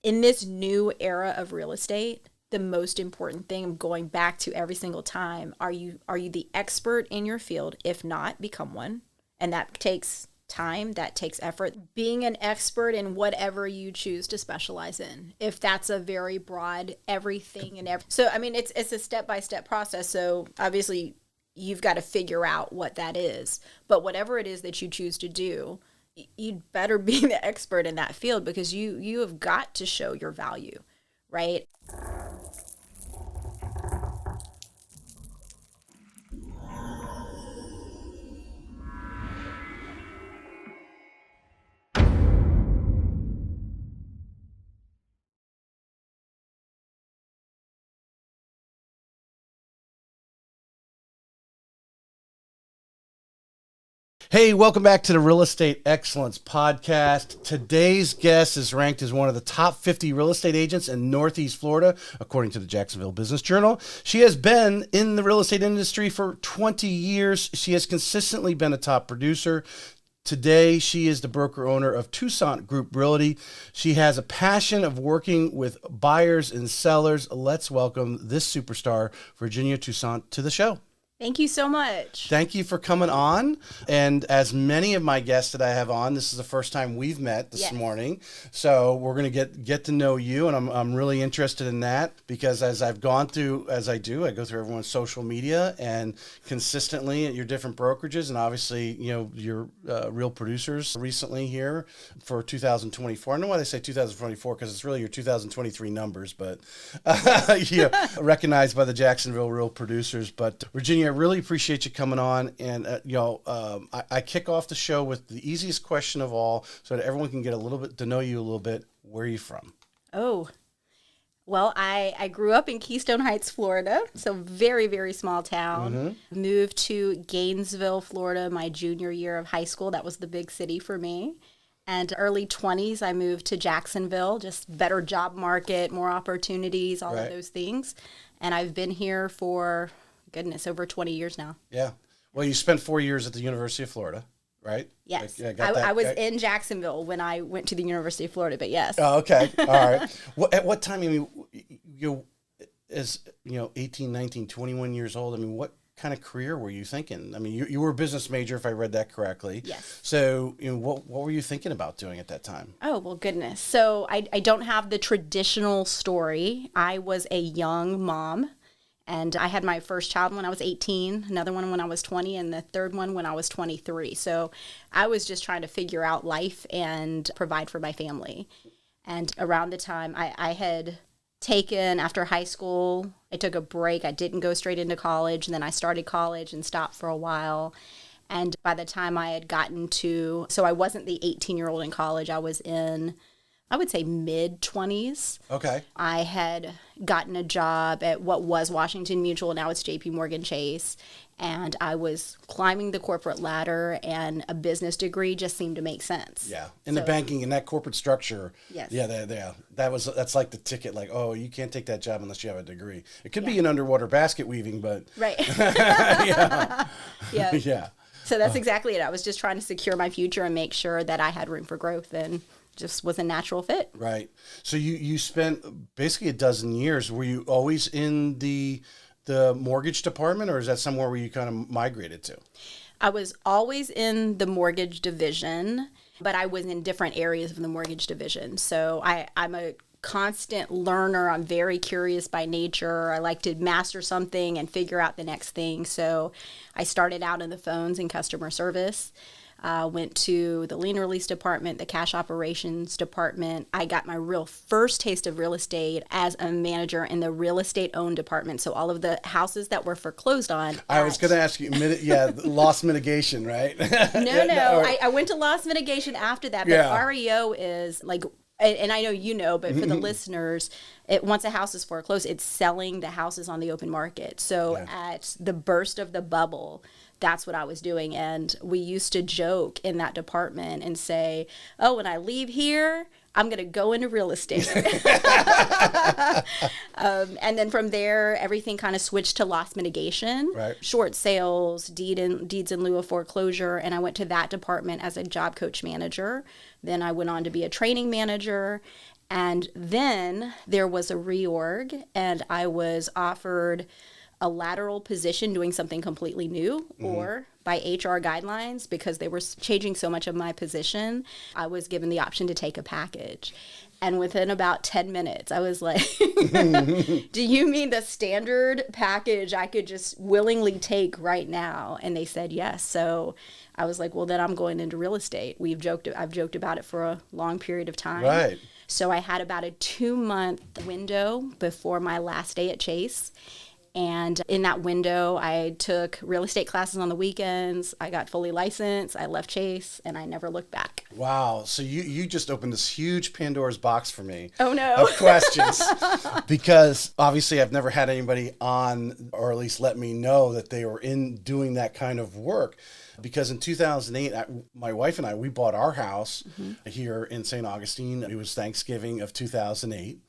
In this new era of real estate, the most important thing, I'm going back to every single time, are you the expert in your field? If not, become one. And that takes time, that takes effort. Being an expert in whatever you choose to specialize in. If that's a very broad everything and every. So, I mean, it's a step-by-step process. So, obviously, you've got to figure out what that is. But whatever it is that you choose to do, you'd better be the expert in that field because you have got to show your value, right? Hey, welcome back to the Real Estate Excellence Podcast. Today's guest is ranked as one of the top 50 real estate agents in Northeast Florida, according to the Jacksonville Business Journal. She has been in the real estate industry for 20 years. She has consistently been a top producer. Today, she is the broker owner of Toussaint Group Realty. She has a passion of working with buyers and sellers. Let's welcome this superstar, Virginia Toussaint, to the show. Thank you so much. Thank you for coming on. And as many of my guests that I have on, this is the first time we've met this morning. So we're going to get to know you. And I'm really interested in that because as I've gone through, as I go through everyone's social media and consistently at your different brokerages. And obviously, you know, your real producers recently here for 2024. I don't know why they say 2024 because it's really your 2023 numbers, but recognized by the Jacksonville real producers. But Virginia, I really appreciate you coming on, and I kick off the show with the easiest question of all, so that everyone can get a little bit to know you a little bit. Where are you from? Oh, well, I grew up in Keystone Heights, Florida, so very, very small town. Mm-hmm. Moved to Gainesville, Florida, my junior year of high school. That was the big city for me. And early 20s, I moved to Jacksonville, just better job market, more opportunities, all of those things. And I've been here for over 20 years now. Yeah. Well, you spent 4 years at the University of Florida, right? Yes. I was in Jacksonville when I went to the University of Florida, but yes. Oh, okay. All right. At what time, I mean, you as, 18, 19, 21 years old, I mean, what kind of career were you thinking? I mean, you were a business major, if I read that correctly. Yes. So, what were you thinking about doing at that time? Oh, well, goodness. So I don't have the traditional story. I was a young mom. And I had my first child when I was 18, another one when I was 20, and the third one when I was 23. So I was just trying to figure out life and provide for my family. And around the time I had taken, after high school, I took a break. I didn't go straight into college. And then I started college and stopped for a while. And by the time I had gotten to, so I wasn't the 18-year-old in college. I was in, I would say, mid-20s. Okay. I had gotten a job at what was Washington Mutual, now it's JP Morgan Chase, and I was climbing the corporate ladder, and a business degree just seemed to make sense. Yeah, the banking and that corporate structure. Yes. Yeah. That's like the ticket. Like, oh, you can't take that job unless you have a degree. It could be in underwater basket weaving, but right. Yeah. Yeah. So that's exactly it. I was just trying to secure my future and make sure that I had room for growth, and just was a natural fit. Right. So you spent basically a dozen years. Were you always in the mortgage department, or is that somewhere where you kind of migrated to? I was always in the mortgage division, but I was in different areas of the mortgage division. So I'm a constant learner. I'm very curious by nature. I like to master something and figure out the next thing. So I started out in the phones and customer service. Went to the lien release department, the cash operations department. I got my real first taste of real estate as a manager in the real estate owned department. So all of the houses that were foreclosed on. I was going to ask you, loss mitigation, right? No. I went to loss mitigation after that, but REO is like, and I know you know, but for the listeners, once a house is foreclosed, it's selling the houses on the open market. So at the burst of the bubble, that's what I was doing. And we used to joke in that department and say, oh, when I leave here, I'm going to go into real estate. And then from there, everything kind of switched to loss mitigation, short sales, deeds in lieu of foreclosure. And I went to that department as a job coach manager. Then I went on to be a training manager. And then there was a reorg, and I was offered a lateral position doing something completely new, or by HR guidelines, because they were changing so much of my position, I was given the option to take a package. And within about 10 minutes, I was like, do you mean the standard package I could just willingly take right now? And they said yes. So I was like, well, then I'm going into real estate. I've joked about it for a long period of time. Right. So I had about a 2-month window before my last day at Chase. And in that window, I took real estate classes on the weekends. I got fully licensed. I left Chase, and I never looked back. Wow. So you just opened this huge Pandora's box for me. Oh, no. Of questions. Because obviously I've never had anybody on, or at least let me know that they were in doing that kind of work. Because in 2008, my wife and I, we bought our house here in St. Augustine. It was Thanksgiving of 2008.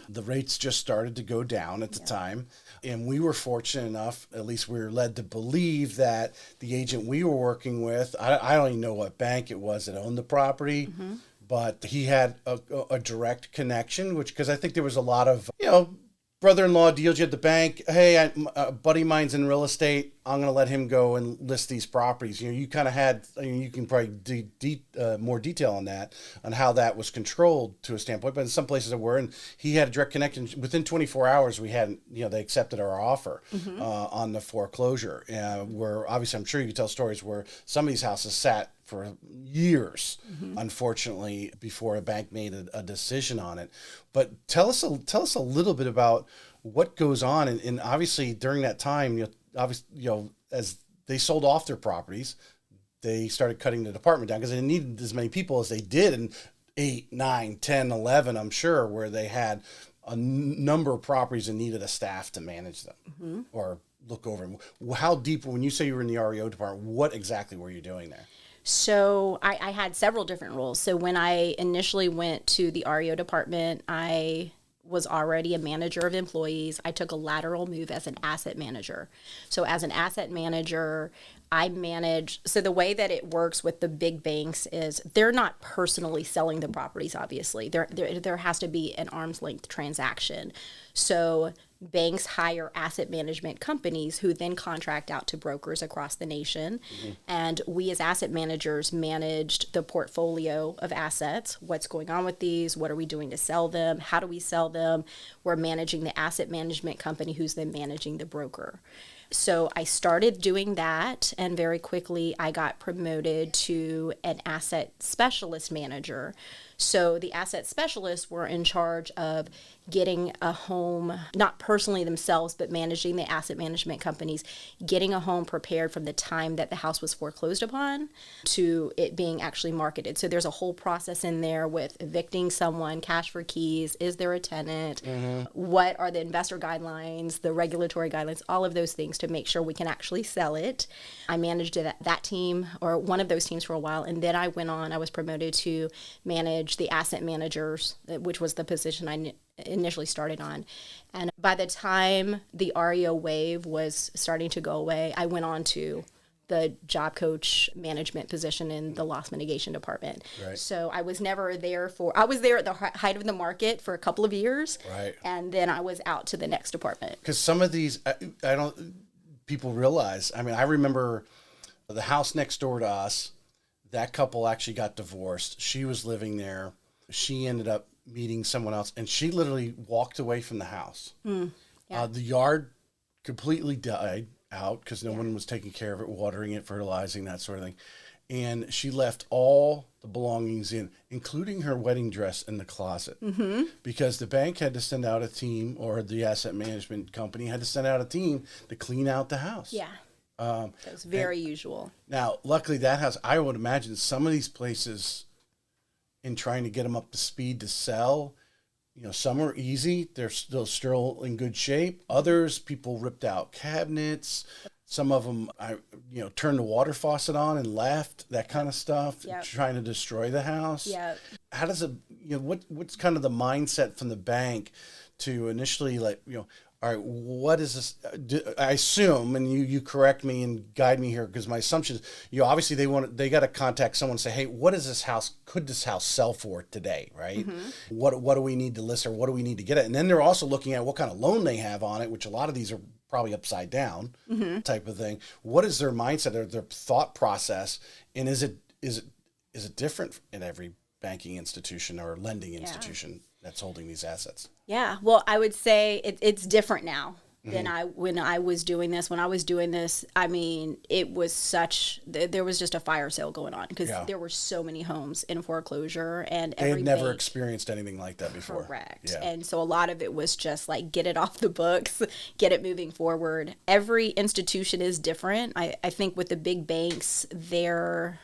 The rates just started to go down at the time. And we were fortunate enough, at least we were led to believe, that the agent we were working with, I don't even know what bank it was that owned the property, but he had a direct connection, because I think there was a lot of, brother-in-law deals you at the bank. Hey, a buddy of mine's in real estate. I'm going to let him go and list these properties. You kind of had, you can probably more detail on that, on how that was controlled to a standpoint. But in some places that were, and he had a direct connection. Within 24 hours, we hadn't, they accepted our offer on the foreclosure. Where obviously, I'm sure you could tell stories where some of these houses sat for years, unfortunately, before a bank made a decision on it. But tell us a little bit about what goes on, and obviously during that time, as they sold off their properties, they started cutting the department down because they needed as many people as they did in 8, 9, 10, 11, I'm sure, where they had a number of properties and needed a staff to manage them or look over them. How deep, when you say you were in the REO department, what exactly were you doing there? So I had several different roles. So when I initially went to the REO department, I was already a manager of employees. I took a lateral move as an asset manager. So as an asset manager, I manage. So the way that it works with the big banks is they're not personally selling the properties, obviously. There has to be an arm's length transaction. So banks hire asset management companies who then contract out to brokers across the nation. And we as asset managers managed the portfolio of assets. What's going on with these? What are we doing to sell them? How do we sell them? We're managing the asset management company who's then managing the broker. So I started doing that, and very quickly I got promoted to an asset specialist manager. So the asset specialists were in charge of getting a home, not personally themselves, but managing the asset management companies, getting a home prepared from the time that the house was foreclosed upon to it being actually marketed. So there's a whole process in there with evicting someone, cash for keys, is there a tenant, what are the investor guidelines, the regulatory guidelines, all of those things to make sure we can actually sell it. I managed that team, or one of those teams, for a while, and then I was promoted to manage the asset managers, which was the position I initially started on. And by the time the REO wave was starting to go away, I went on to the job coach management position in the loss mitigation department. Right. So I was never there I was there at the height of the market for a couple of years. Right. And then I was out to the next department. Because some of these, people realize, I remember the house next door to us, that couple actually got divorced. She was living there. She ended up meeting someone else, and she literally walked away from the house. The yard completely died out because no one was taking care of it, watering it, fertilizing, that sort of thing. And she left all the belongings in, including her wedding dress, in the closet, because the bank had to send out a team, or the asset management company had to send out a team to clean out the house. Yeah. That was very usual. Now, luckily, that house, I would imagine some of these places, in trying to get them up to speed to sell, some are easy. They're still in good shape. Others, people ripped out cabinets. Some of them, turned the water faucet on and left, that kind of stuff, trying to destroy the house. Yeah. How does what's kind of the mindset from the bank to initially, All right, what is this? I assume, and you correct me and guide me here, because my assumption is, obviously they got to contact someone and say, hey, what is this house? Could this house sell for today, right? What do we need to list, or what do we need to get it? And then they're also looking at what kind of loan they have on it, which a lot of these are probably upside down type of thing. What is their mindset or their thought process, and is it different in every banking institution or lending institution that's holding these assets? Yeah, well, I would say it's different now than when I was doing this. When I was doing this, I mean, it was there was just a fire sale going on, because there were so many homes in foreclosure, and they had never experienced anything like that before. Correct. Yeah. And so a lot of it was just like, get it off the books, get it moving forward. Every institution is different. I think with the big banks, they're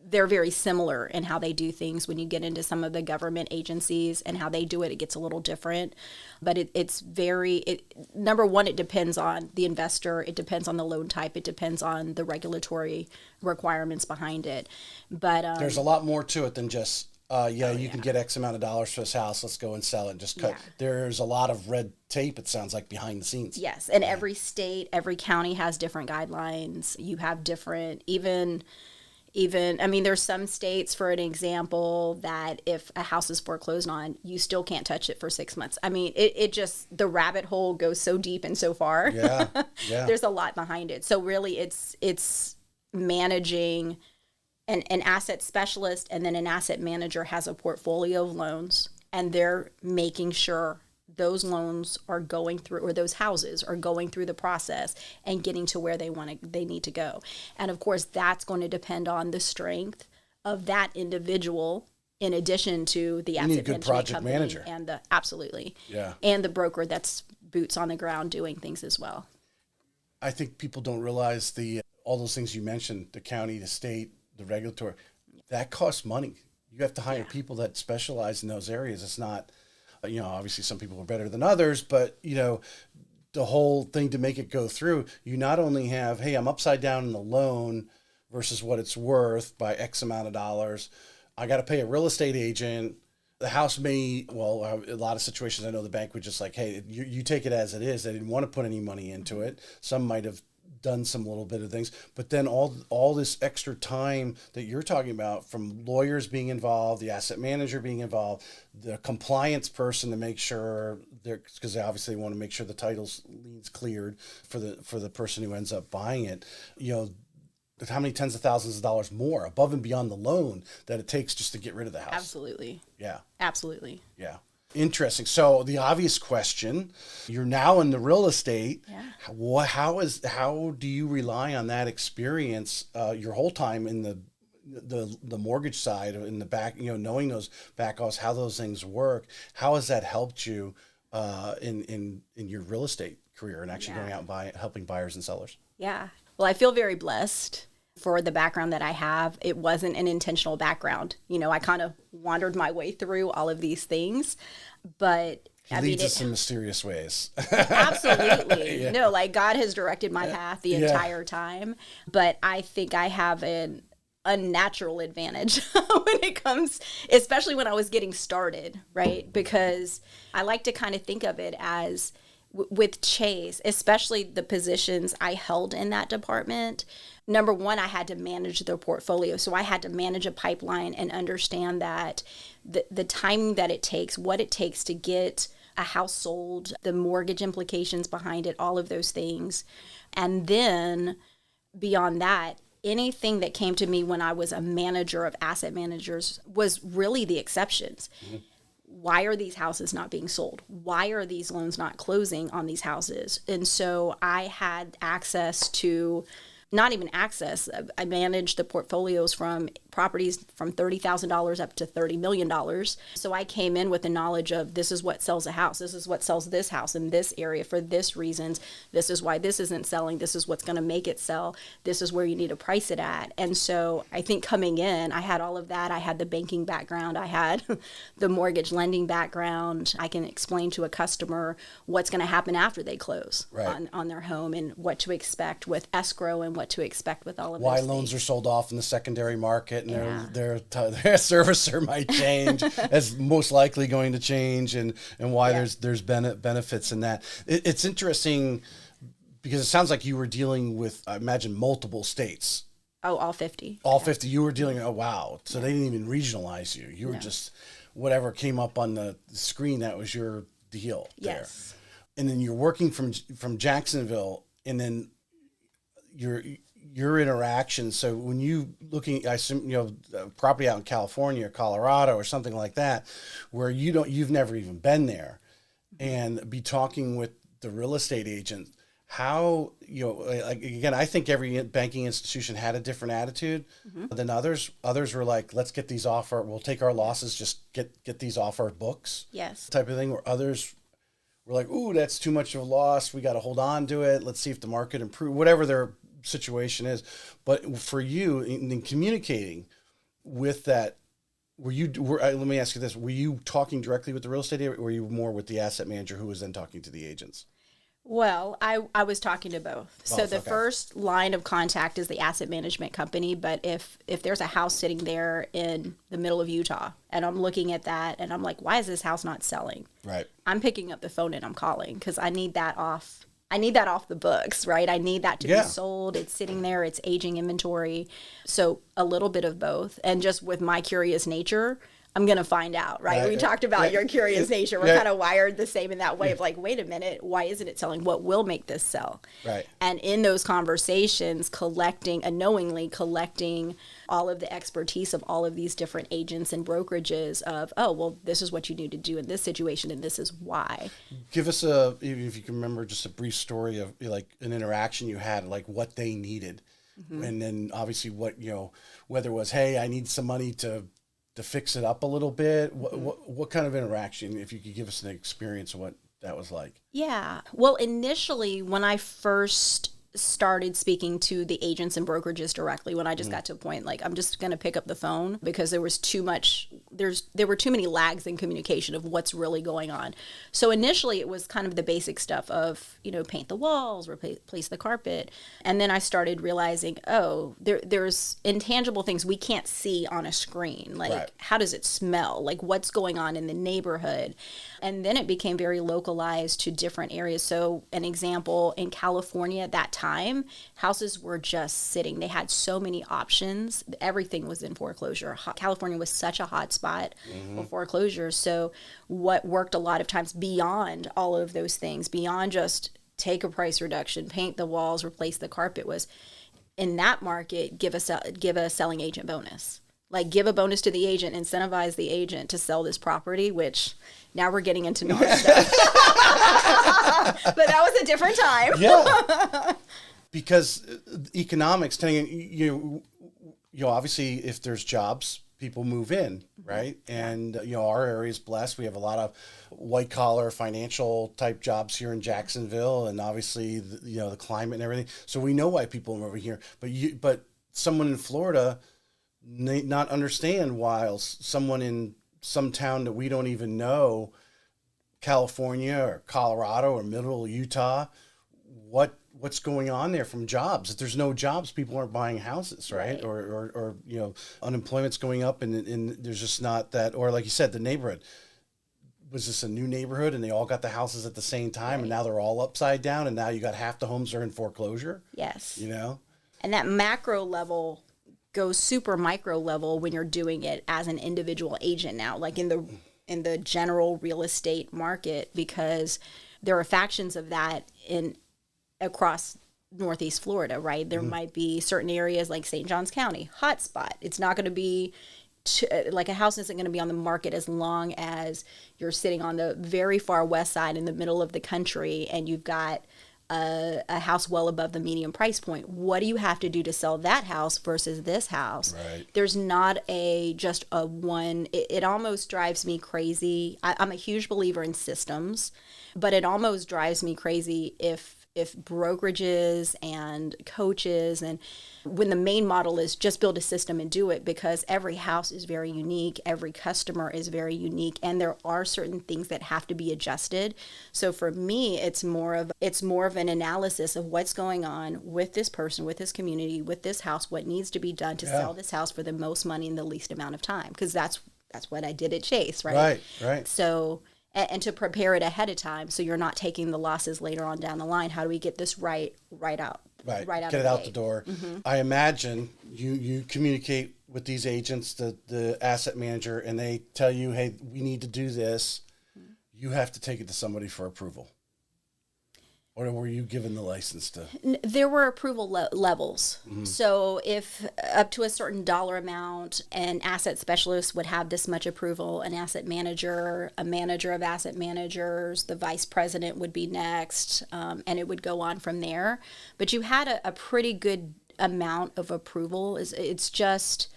very similar in how they do things. When you get into some of the government agencies and how they do it, it gets a little different. But it's number one, it depends on the investor. It depends on the loan type. It depends on the regulatory requirements behind it. But there's a lot more to it than just, you can get X amount of dollars for this house. Let's go and sell it and just cut. Yeah. There's a lot of red tape, it sounds like, behind the scenes. Yes. And every state, every county has different guidelines. You have different, even, I mean, there's some states, for an example, that if a house is foreclosed on, you still can't touch it for 6 months. I mean, it just, the rabbit hole goes so deep and so far. Yeah. There's a lot behind it. So really it's managing an asset specialist, and then an asset manager has a portfolio of loans, and they're making sure those loans are going through, or those houses are going through the process and getting to where they need to go. And of course, that's going to depend on the strength of that individual, in addition to the asset good project manager and and the broker that's boots on the ground doing things as well. I think people don't realize all those things you mentioned, the county, the state, the regulatory, that costs money. You have to hire people that specialize in those areas. It's not, obviously some people are better than others, but, the whole thing to make it go through, you not only have, hey, I'm upside down in the loan versus what it's worth by X amount of dollars. I got to pay a real estate agent. The house a lot of situations, I know the bank would just like, hey, you take it as it is. They didn't want to put any money into it. Some might have done some little bit of things, but then all this extra time that you're talking about, from lawyers being involved, the asset manager being involved, the compliance person to make sure because they obviously want to make sure the title's liens cleared for the person who ends up buying it. How many tens of thousands of dollars more above and beyond the loan that it takes just to get rid of the house. Absolutely. Yeah. Absolutely. Yeah. Interesting. So the obvious question, you're now in the real estate. Yeah. How do you rely on that experience your whole time in the mortgage side, in the back, knowing those back office, how those things work? How has that helped you in your real estate career and actually going out and helping buyers and sellers? Yeah. Well, I feel very blessed for the background that I have. It wasn't an intentional background. I kind of wandered my way through all of these things, but He leads us in mysterious ways. Absolutely. Yeah. No, like God has directed my path the entire time, but I think I have an unnatural advantage when it comes, especially when I was getting started, right? Because I like to kind of think of it as with Chase, especially the positions I held in that department. Number one, I had to manage their portfolio. So I had to manage a pipeline and understand that the timing that it takes, what it takes to get a house sold, the mortgage implications behind it, all of those things. And then beyond that, anything that came to me when I was a manager of asset managers was really the exceptions. Mm-hmm. Why are these houses not being sold? Why are these loans not closing on these houses? And so I had access to, not even access, I managed the portfolios from properties from $30,000 up to $30 million. So I came in with the knowledge of this is what sells a house. This is what sells this house in this area for this reasons. This is why this isn't selling. This is what's going to make it sell. This is where you need to price it at. And so I think coming in, I had all of that. I had the banking background. I had the mortgage lending background. I can explain to a customer what's going to happen after they close on their home and what to expect with escrow and what to expect with all of why those loans things. are sold off in the secondary market, and Yeah. their servicer might change, as most likely going to change, and why Yeah. there's benefits in that. It's interesting because it sounds like you were dealing with, I imagine, multiple states. Oh, all 50. All 50. You were dealing. Oh wow! So they didn't even regionalize you. You were No. just whatever came up on the screen. That was your deal. Yes. There. And then you're working from Jacksonville, and then your interaction. So when you looking, I assume, property out in California or Colorado or something like that, where you've never even been there, and be talking with the real estate agent. How, like, again, I think every banking institution had a different attitude than others. Others were like, let's get these we'll take our losses, just get these off our books. Yes. Type of thing. Where others were like, ooh, that's too much of a loss. We got to hold on to it. Let's see if the market improves, whatever their situation is. But for you, in communicating with that, let me ask you this, were you talking directly with the real estate agent, or were you more with the asset manager who was then talking to the agents? Well, I was talking to both. So the Okay. first line of contact is the asset management company. But if there's a house sitting there in the middle of Utah and I'm looking at that and I'm like, why is this house not selling? Right. I'm picking up the phone and I'm calling because I need that off. I need that off the books, right? I need that to Yeah. be sold. It's sitting there. It's aging inventory. So a little bit of both. And just with my curious nature, I'm going to find out, right? We talked about your curious nature. We're kind of wired the same in that way of like, wait a minute, why isn't it selling? What will make this sell? Right. And in those conversations, unknowingly collecting all of the expertise of all of these different agents and brokerages of, oh, well, this is what you need to do in this situation, and this is why. Give us if you can remember, just a brief story of like an interaction you had, like what they needed. And then obviously what, whether it was, hey, I need some money to fix it up a little bit. What kind of interaction, if you could give us an experience of what that was like? Yeah. Well, initially, when I first started speaking to the agents and brokerages directly, when I just got to a point like I'm just going to pick up the phone because there was too much, there were too many lags in communication of what's really going on. So initially it was kind of the basic stuff of, paint the walls, replace the carpet. And then I started realizing, oh, there's intangible things we can't see on a screen. Like, Right. How does it smell? Like, what's going on in the neighborhood? And then it became very localized to different areas. So an example, in California at that time, houses were just sitting. They had so many options. Everything was in foreclosure. California was such a hot spot for foreclosure. So what worked a lot of times beyond all of those things, beyond just take a price reduction, paint the walls, replace the carpet, was in that market, give a selling agent bonus. Like, give a bonus to the agent, incentivize the agent to sell this property, which now we're getting into North stuff. But that was a different time. Yeah. Because economics, obviously if there's jobs, people move in, right? And, our area is blessed. We have a lot of white collar financial type jobs here in Jacksonville, and obviously, the climate and everything. So we know why people are over here. But someone in Florida may not understand why someone in some town that we don't even know, California or Colorado or middle Utah, what's going on there from jobs. If there's no jobs, people aren't buying houses, right? Or unemployment's going up, and there's just not that. Or like you said, the neighborhood. Was this a new neighborhood and they all got the houses at the same time, and now they're all upside down, and now you got half the homes are in foreclosure? Yes. And that macro level goes super micro level when you're doing it as an individual agent now, like in the general real estate market, because there are factions of that across Northeast Florida, right? There might be certain areas like St. Johns County, hotspot. It's not going to be like a house isn't going to be on the market as long as you're sitting on the very far west side in the middle of the country and you've got a house well above the median price point. What do you have to do to sell that house versus this house? Right. There's not just a one. It almost drives me crazy. I'm a huge believer in systems, but it almost drives me crazy if if brokerages and coaches, and when the main model is just build a system and do it, because every house is very unique, every customer is very unique, and there are certain things that have to be adjusted. So for me, it's more of an analysis of what's going on with this person, with this community, with this house, what needs to be done to sell this house for the most money in the least amount of time, because that's what I did at Chase, right? Right. So, and to prepare it ahead of time so you're not taking the losses later on down the line. How do we get this right out? Right. Right out Get of it the out gate. the door. Mm-hmm. I imagine you communicate with these agents, the asset manager, and they tell you, hey, we need to do this. You have to take it to somebody for approval. Or were you given the license to? There were approval levels. Mm-hmm. So if up to a certain dollar amount, an asset specialist would have this much approval, an asset manager, a manager of asset managers, the vice president would be next, and it would go on from there. But you had a pretty good amount of approval. It's just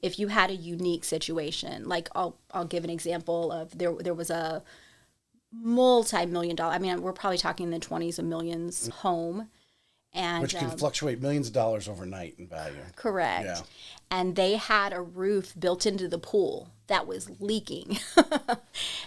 if you had a unique situation. Like I'll give an example of there was a multi-million-dollar, I mean, we're probably talking in the 20s of millions home. And Which can fluctuate millions of dollars overnight in value. Correct. Yeah. And they had a roof built into the pool that was leaking.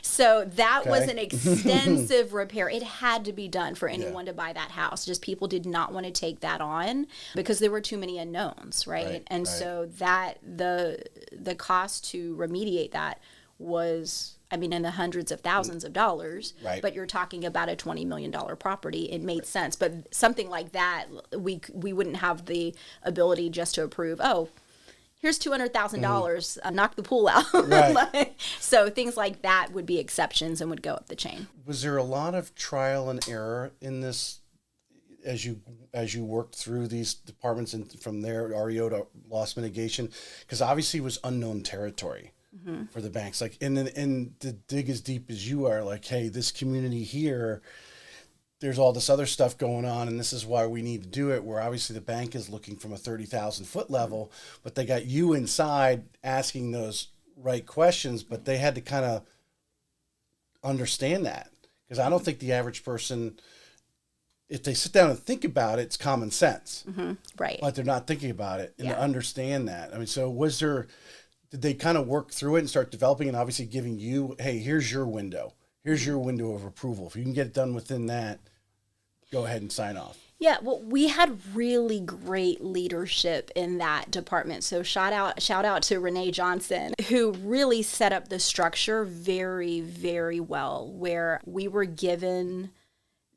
So that was an extensive repair. It had to be done for anyone to buy that house. Just people did not want to take that on because there were too many unknowns, right? And so that the cost to remediate that was, I mean, in the hundreds of thousands of dollars, but you're talking about a $20 million property. It made sense. But something like that, we wouldn't have the ability just to approve, oh, here's $200,000, knock the pool out. So things like that would be exceptions and would go up the chain. Was there a lot of trial and error in this as you worked through these departments and from there, REO to loss mitigation? Because obviously it was unknown territory. For the banks, like, and to dig as deep as you are, like, hey, this community here, there's all this other stuff going on, and this is why we need to do it. Where obviously the bank is looking from a 30,000 foot level, but they got you inside asking those right questions, but they had to kind of understand that, because I don't think the average person, if they sit down and think about it, it's common sense, right? But they're not thinking about it and understand that. I mean, so did they kind of work through it and start developing and obviously giving you, hey, here's your window. Here's your window of approval. If you can get it done within that, go ahead and sign off. Yeah, well, we had really great leadership in that department. So shout out to Renee Johnson, who really set up the structure very, very well, where we were given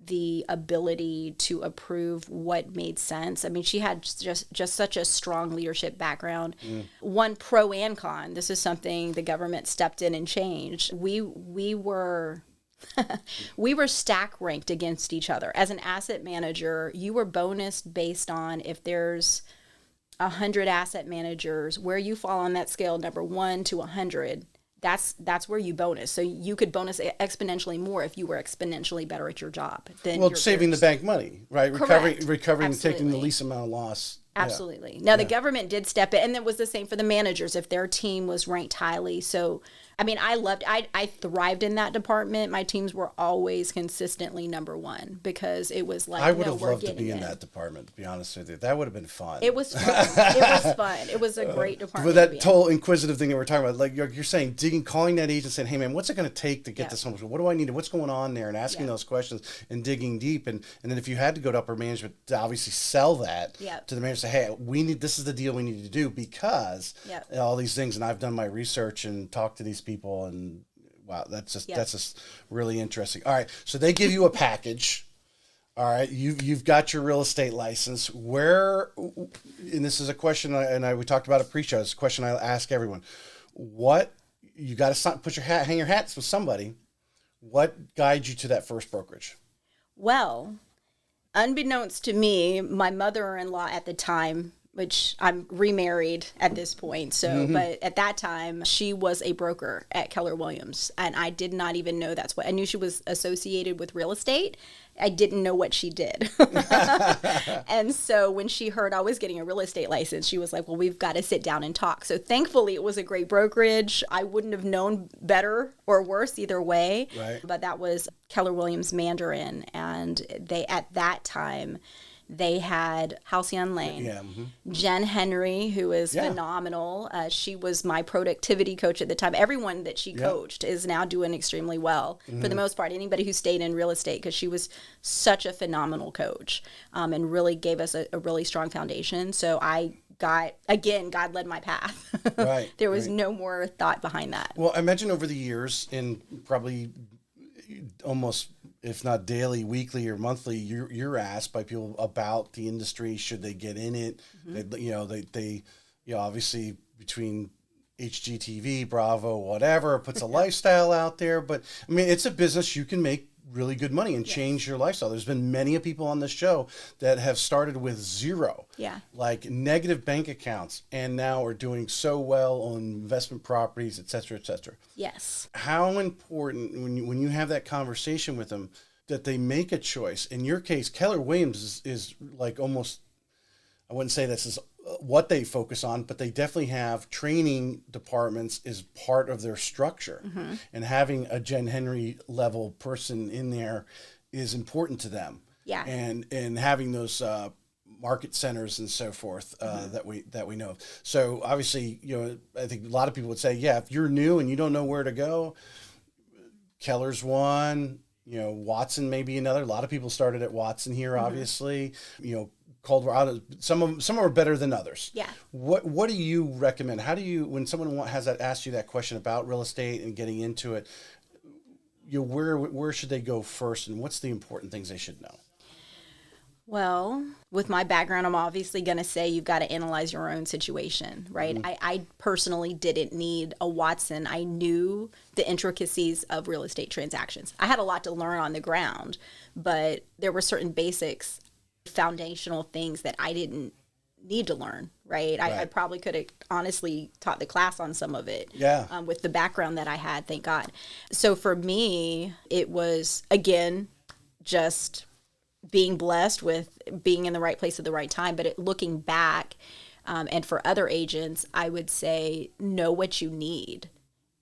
the ability to approve what made sense. I mean, she had just such a strong leadership background. One pro and con. This is something the government stepped in and changed. We were we were stack ranked against each other. As an asset manager, you were bonused based on if there's 100 asset managers, where you fall on that scale, number 1 to 100. That's where you bonus. So you could bonus exponentially more if you were exponentially better at your job. Than saving the bank money, right? Recovering and taking the least amount of loss. Absolutely. Now, the government did step in, and it was the same for the managers if their team was ranked highly. So, I mean, I thrived in that department. My teams were always consistently number 1 because it was like, I would have loved to be in that department, to be honest with you. That would have been fun. It was fun. It was fun. It was a great department. But that whole inquisitive thing that we're talking about, like you're saying, calling that agent saying, hey, man, what's it going to take to get this home? What do I need? What's going on there? And asking those questions and digging deep. And then if you had to go to upper management to obviously sell that to the manager, say, hey, this is the deal we need to do because all these things. And I've done my research and talked to these people, and wow, that's just really interesting. All right, so they give you a package. All right, you've got your real estate license. Where, and this is a question, we talked about it pre-show. It's a question I ask everyone. What you got to hang your hats with somebody. What guides you to that first brokerage? Well, unbeknownst to me, my mother-in-law at the time which I'm remarried at this point. So, but at that time, she was a broker at Keller Williams. And I did not even know that's what I knew she was associated with real estate. I didn't know what she did. And so when she heard I was getting a real estate license, she was like, well, we've got to sit down and talk. So thankfully, it was a great brokerage. I wouldn't have known better or worse either way. Right. But that was Keller Williams Mandarin. And they, at that time, they had Halcyon Lane, Jen Henry, who is phenomenal. She was my productivity coach at the time. Everyone that she coached is now doing extremely well for the most part. Anybody who stayed in real estate, because she was such a phenomenal coach and really gave us a really strong foundation. So I got, again, God led my path. Right. There was no more thought behind that. Well, I imagine over the years, and probably almost, if not daily, weekly, or monthly, you're asked by people about the industry. Should they get in it? They obviously between HGTV, Bravo, whatever, puts a lifestyle out there. But I mean, it's a business. You can make really good money and change your lifestyle. There's been many people on this show that have started with zero, like negative bank accounts, and now are doing so well on investment properties, et cetera, et cetera. Yes. How important when you have that conversation with them that they make a choice? In your case, Keller Williams is like almost, I wouldn't say this is what they focus on, but they definitely have training departments is part of their structure. And having a Jen Henry level person in there is important to them. Yeah. And having those market centers and so forth that we know of. So obviously, I think a lot of people would say, if you're new and you don't know where to go, Keller's one, Watson may be another. A lot of people started at Watson here, obviously, Caldwell, some of them are better than others. Yeah. What do you recommend? How do you, when someone has asked you that question about real estate and getting into it, where should they go first, and what's the important things they should know? Well, with my background, I'm obviously going to say you've got to analyze your own situation, right? I personally didn't need a Watson. I knew the intricacies of real estate transactions. I had a lot to learn on the ground, but there were certain basics, foundational things that I didn't need to learn, right? I probably could have honestly taught the class on some of it with the background that I had, thank God. So for me, it was, again, just being blessed with being in the right place at the right time. But looking back, and for other agents, I would say know what you need.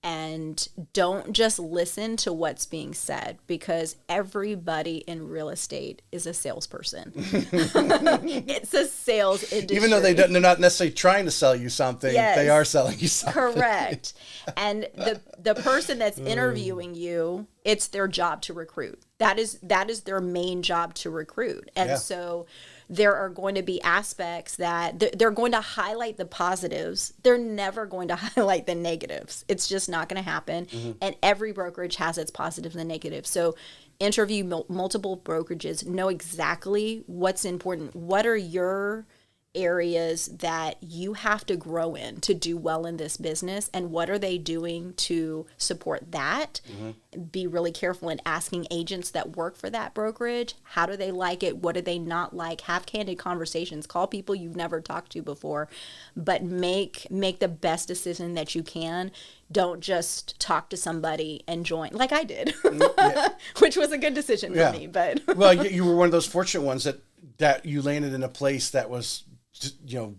And don't just listen to what's being said, because everybody in real estate is a salesperson. It's a sales industry. Even though they're not necessarily trying to sell you something, they are selling you something. Correct. And the person that's interviewing you, it's their job to recruit. That is their main job, to recruit. And so there are going to be aspects that they're going to highlight the positives. They're never going to highlight the negatives. It's just not going to happen. And every brokerage has its positives and negatives. So interview multiple brokerages, know exactly what's important. What are your areas that you have to grow in to do well in this business, and what are they doing to support that? Be really careful in asking agents that work for that brokerage, how do they like it, what do they not like? Have candid conversations, call people you've never talked to before, but make the best decision that you can. Don't just talk to somebody and join like I did, which was a good decision for me. But well, you were one of those fortunate ones that you landed in a place that was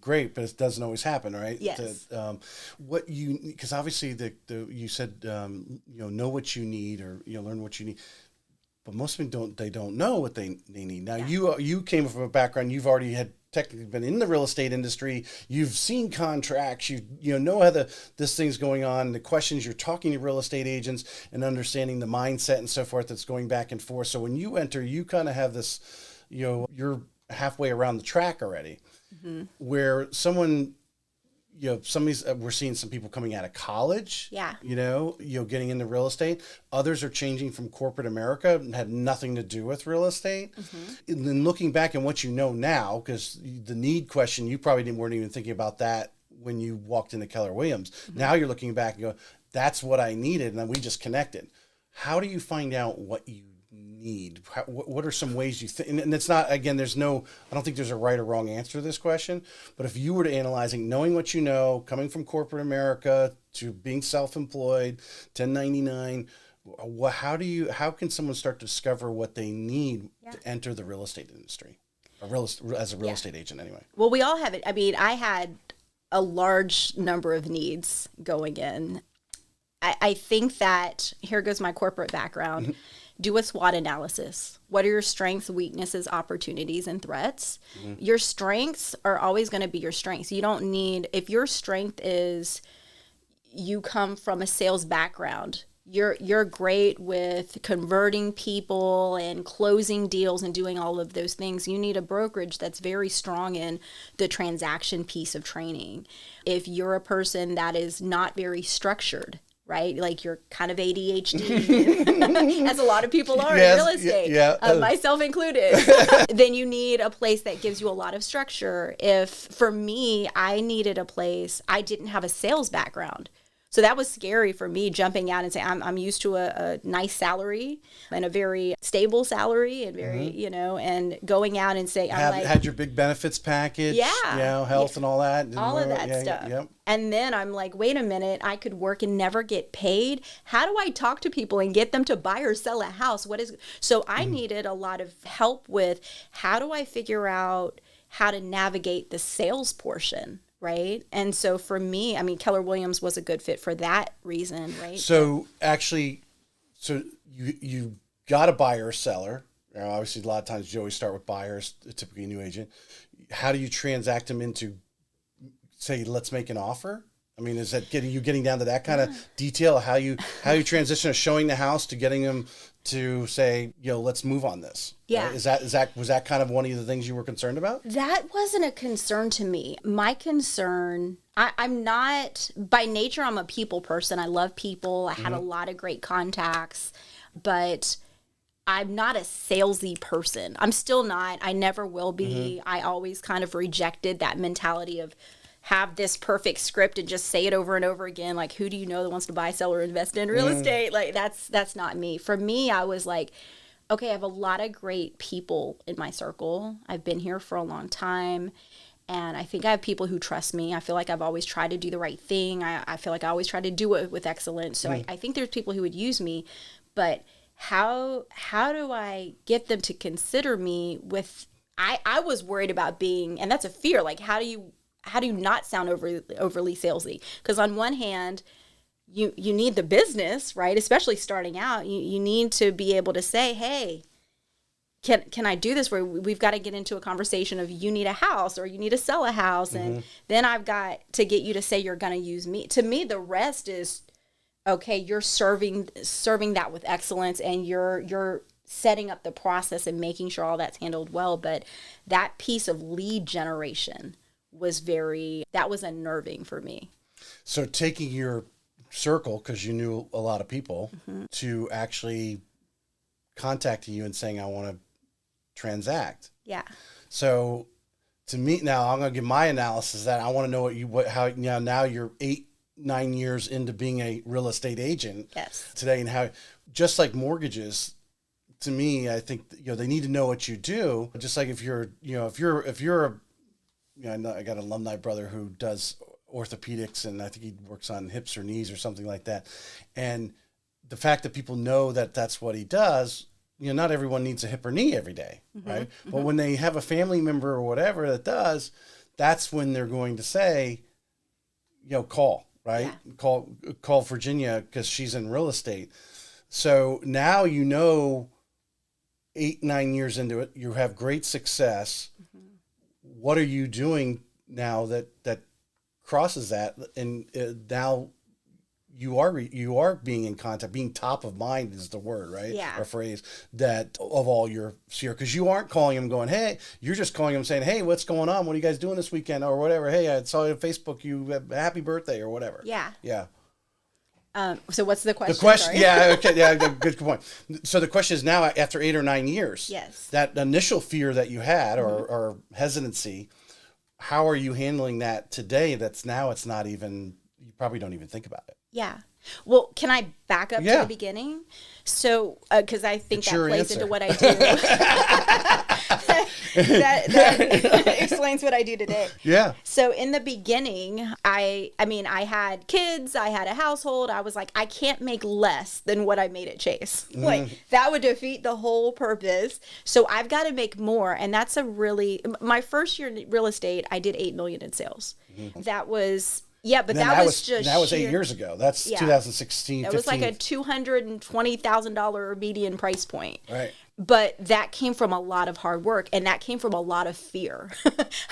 great, but it doesn't always happen, right? Yes. Because obviously you said know what you need, or learn what you need, but most people don't know what they need. Now you came from a background, you've already had technically been in the real estate industry, you've seen contracts, you know how this thing's going on, the questions, you're talking to real estate agents and understanding the mindset and so forth that's going back and forth. So when you enter, you kind of have this, you're halfway around the track already. Where someone, we're seeing some people coming out of college, getting into real estate. Others are changing from corporate America and had nothing to do with real estate. And then looking back and what you know now, because the need question, you probably weren't even thinking about that when you walked into Keller Williams. Now you're looking back and go, that's what I needed, and then we just connected. How do you find out what you need? What are some ways you think? And it's not, again, I don't think there's a right or wrong answer to this question, but if you were to analyzing, knowing what you know, coming from corporate America to being self-employed, 1099, how can someone start to discover what they need to enter the real estate industry? As a real estate agent anyway. Well, we all have it. I mean, I had a large number of needs going in. I think that, here goes my corporate background, do a SWOT analysis. What are your strengths, weaknesses, opportunities, and threats? Your strengths are always going to be your strengths. You don't need, if your strength is you come from a sales background, you're great with converting people and closing deals and doing all of those things. You need a brokerage that's very strong in the transaction piece of training. If you're a person that is not very structured, right? Like you're kind of ADHD, as a lot of people are in real estate, myself included, then you need a place that gives you a lot of structure. If, for me, I needed a place, I didn't have a sales background. So that was scary for me, jumping out and saying, I'm used to a nice salary and a very stable salary and very, and going out and saying, had your big benefits package, health and all that. All of that stuff. Yep. And then I'm like, wait a minute, I could work and never get paid. How do I talk to people and get them to buy or sell a house? So I needed a lot of help with how do I figure out how to navigate the sales portion. Right. And so for me, I mean, Keller Williams was a good fit for that reason. Right. So actually, you got a buyer or seller. Obviously, a lot of times you always start with buyers, typically a new agent. How do you transact them into, say, let's make an offer? I mean, is that getting down to that kind of detail? How you transition of showing the house to getting them to say, let's move on this. Yeah. Right? Was that kind of one of the things you were concerned about? That wasn't a concern to me. My concern, I'm not, by nature, I'm a people person. I love people. I had a lot of great contacts, but I'm not a salesy person. I'm still not. I never will be. I always kind of rejected that mentality of have this perfect script and just say it over and over again. Like, who do you know that wants to buy, sell, or invest in real estate? Like, that's not me. For me, I was like, okay, I have a lot of great people in my circle. I've been here for a long time, and I think I have people who trust me. I feel like I've always tried to do the right thing. I feel like I always try to do it with excellence. So I think there's people who would use me, but how do I get them to consider me with, I was worried about being, and that's a fear, like how do you not sound overly salesy? Because on one hand, you need the business, right? Especially starting out, you need to be able to say, hey, can I do this? Where we've got to get into a conversation of you need a house or you need to sell a house. And then I've got to get you to say you're going to use me. To me, the rest is, okay, you're serving that with excellence, and you're setting up the process and making sure all that's handled well. But that piece of lead generation that was unnerving for me. So taking your circle, because you knew a lot of people, to actually contacting you and saying, I want to transact. Yeah. So to me, now I'm going to give my analysis that I want to know how now you're 8-9 years into being a real estate agent today, and how, just like mortgages, to me, I think, they need to know what you do. Just like if you're I got an alumni brother who does orthopedics, and I think he works on hips or knees or something like that. And the fact that people know that that's what he does, not everyone needs a hip or knee every day, right? But when they have a family member or whatever that does, that's when they're going to say, call, right? Yeah. Call Virginia, because she's in real estate. So now 8-9 years into it, you have great success. What are you doing now that crosses that? And now you are being in contact, being top of mind is the word, right? Yeah. Or phrase that of all your sphere, because you aren't calling them going, hey, you're just calling them saying, hey, what's going on? What are you guys doing this weekend or whatever? Hey, I saw you on Facebook, you have happy birthday or whatever. Yeah. Yeah. So what's the question? The question, yeah, okay, yeah, good point. So the question is now, after 8 or 9 years, that initial fear that you had or hesitancy, how are you handling that today? It's not even, you probably don't even think about it. Yeah. Well, can I back up to Yeah. the beginning? So, because I think It's that your plays answer. into what I do. that explains what I do today. Yeah. So in the beginning, I mean, I had kids, I had a household. I was like, I can't make less than what I made at Chase. Like that would defeat the whole purpose. So I've got to make more. And that's my first year in real estate, I did 8 million in sales. That was, yeah, but that was just that was 8 sheer- years ago. That's Yeah. 2016, It was like a 15. $220,000 median price point. Right. But that came from a lot of hard work, and that came from a lot of fear.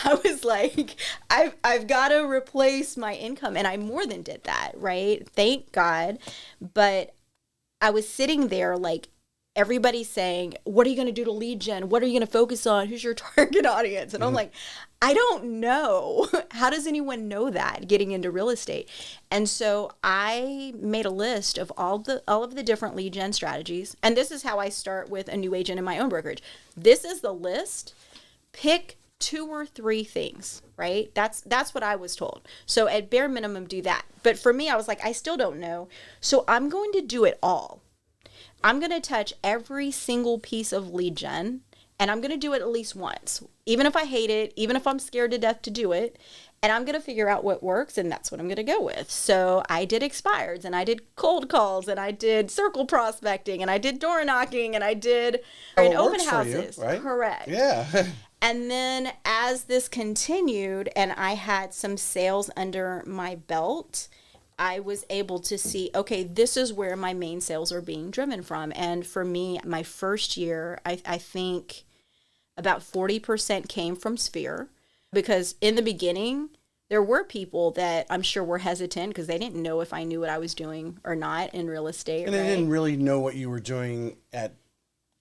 I was like, I've got to replace my income, and I more than did that, right? Thank God. But I was sitting there like, everybody's saying, what are you going to do to lead gen? What are you going to focus on? Who's your target audience? And I'm like, I don't know. How does anyone know that getting into real estate? And so I made a list of all of the different lead gen strategies. And this is how I start with a new agent in my own brokerage. This is the list. Pick 2 or 3 things, right? That's what I was told. So at bare minimum, do that. But for me, I was like, I still don't know. So I'm going to do it all. I'm going to touch every single piece of lead gen, and I'm going to do it at least once, even if I hate it, even if I'm scared to death to do it, and I'm going to figure out what works, and that's what I'm going to go with. So I did expireds, and I did cold calls, and I did circle prospecting, and I did door knocking, and I did It open works for you, houses. right? Correct. Yeah. And then as this continued and I had some sales under my belt, I was able to see, okay, this is where my main sales are being driven from. And for me, my first year, I think about 40% came from Sphere, because in the beginning, there were people that I'm sure were hesitant because they didn't know if I knew what I was doing or not in real estate. And right? they didn't really know what you were doing at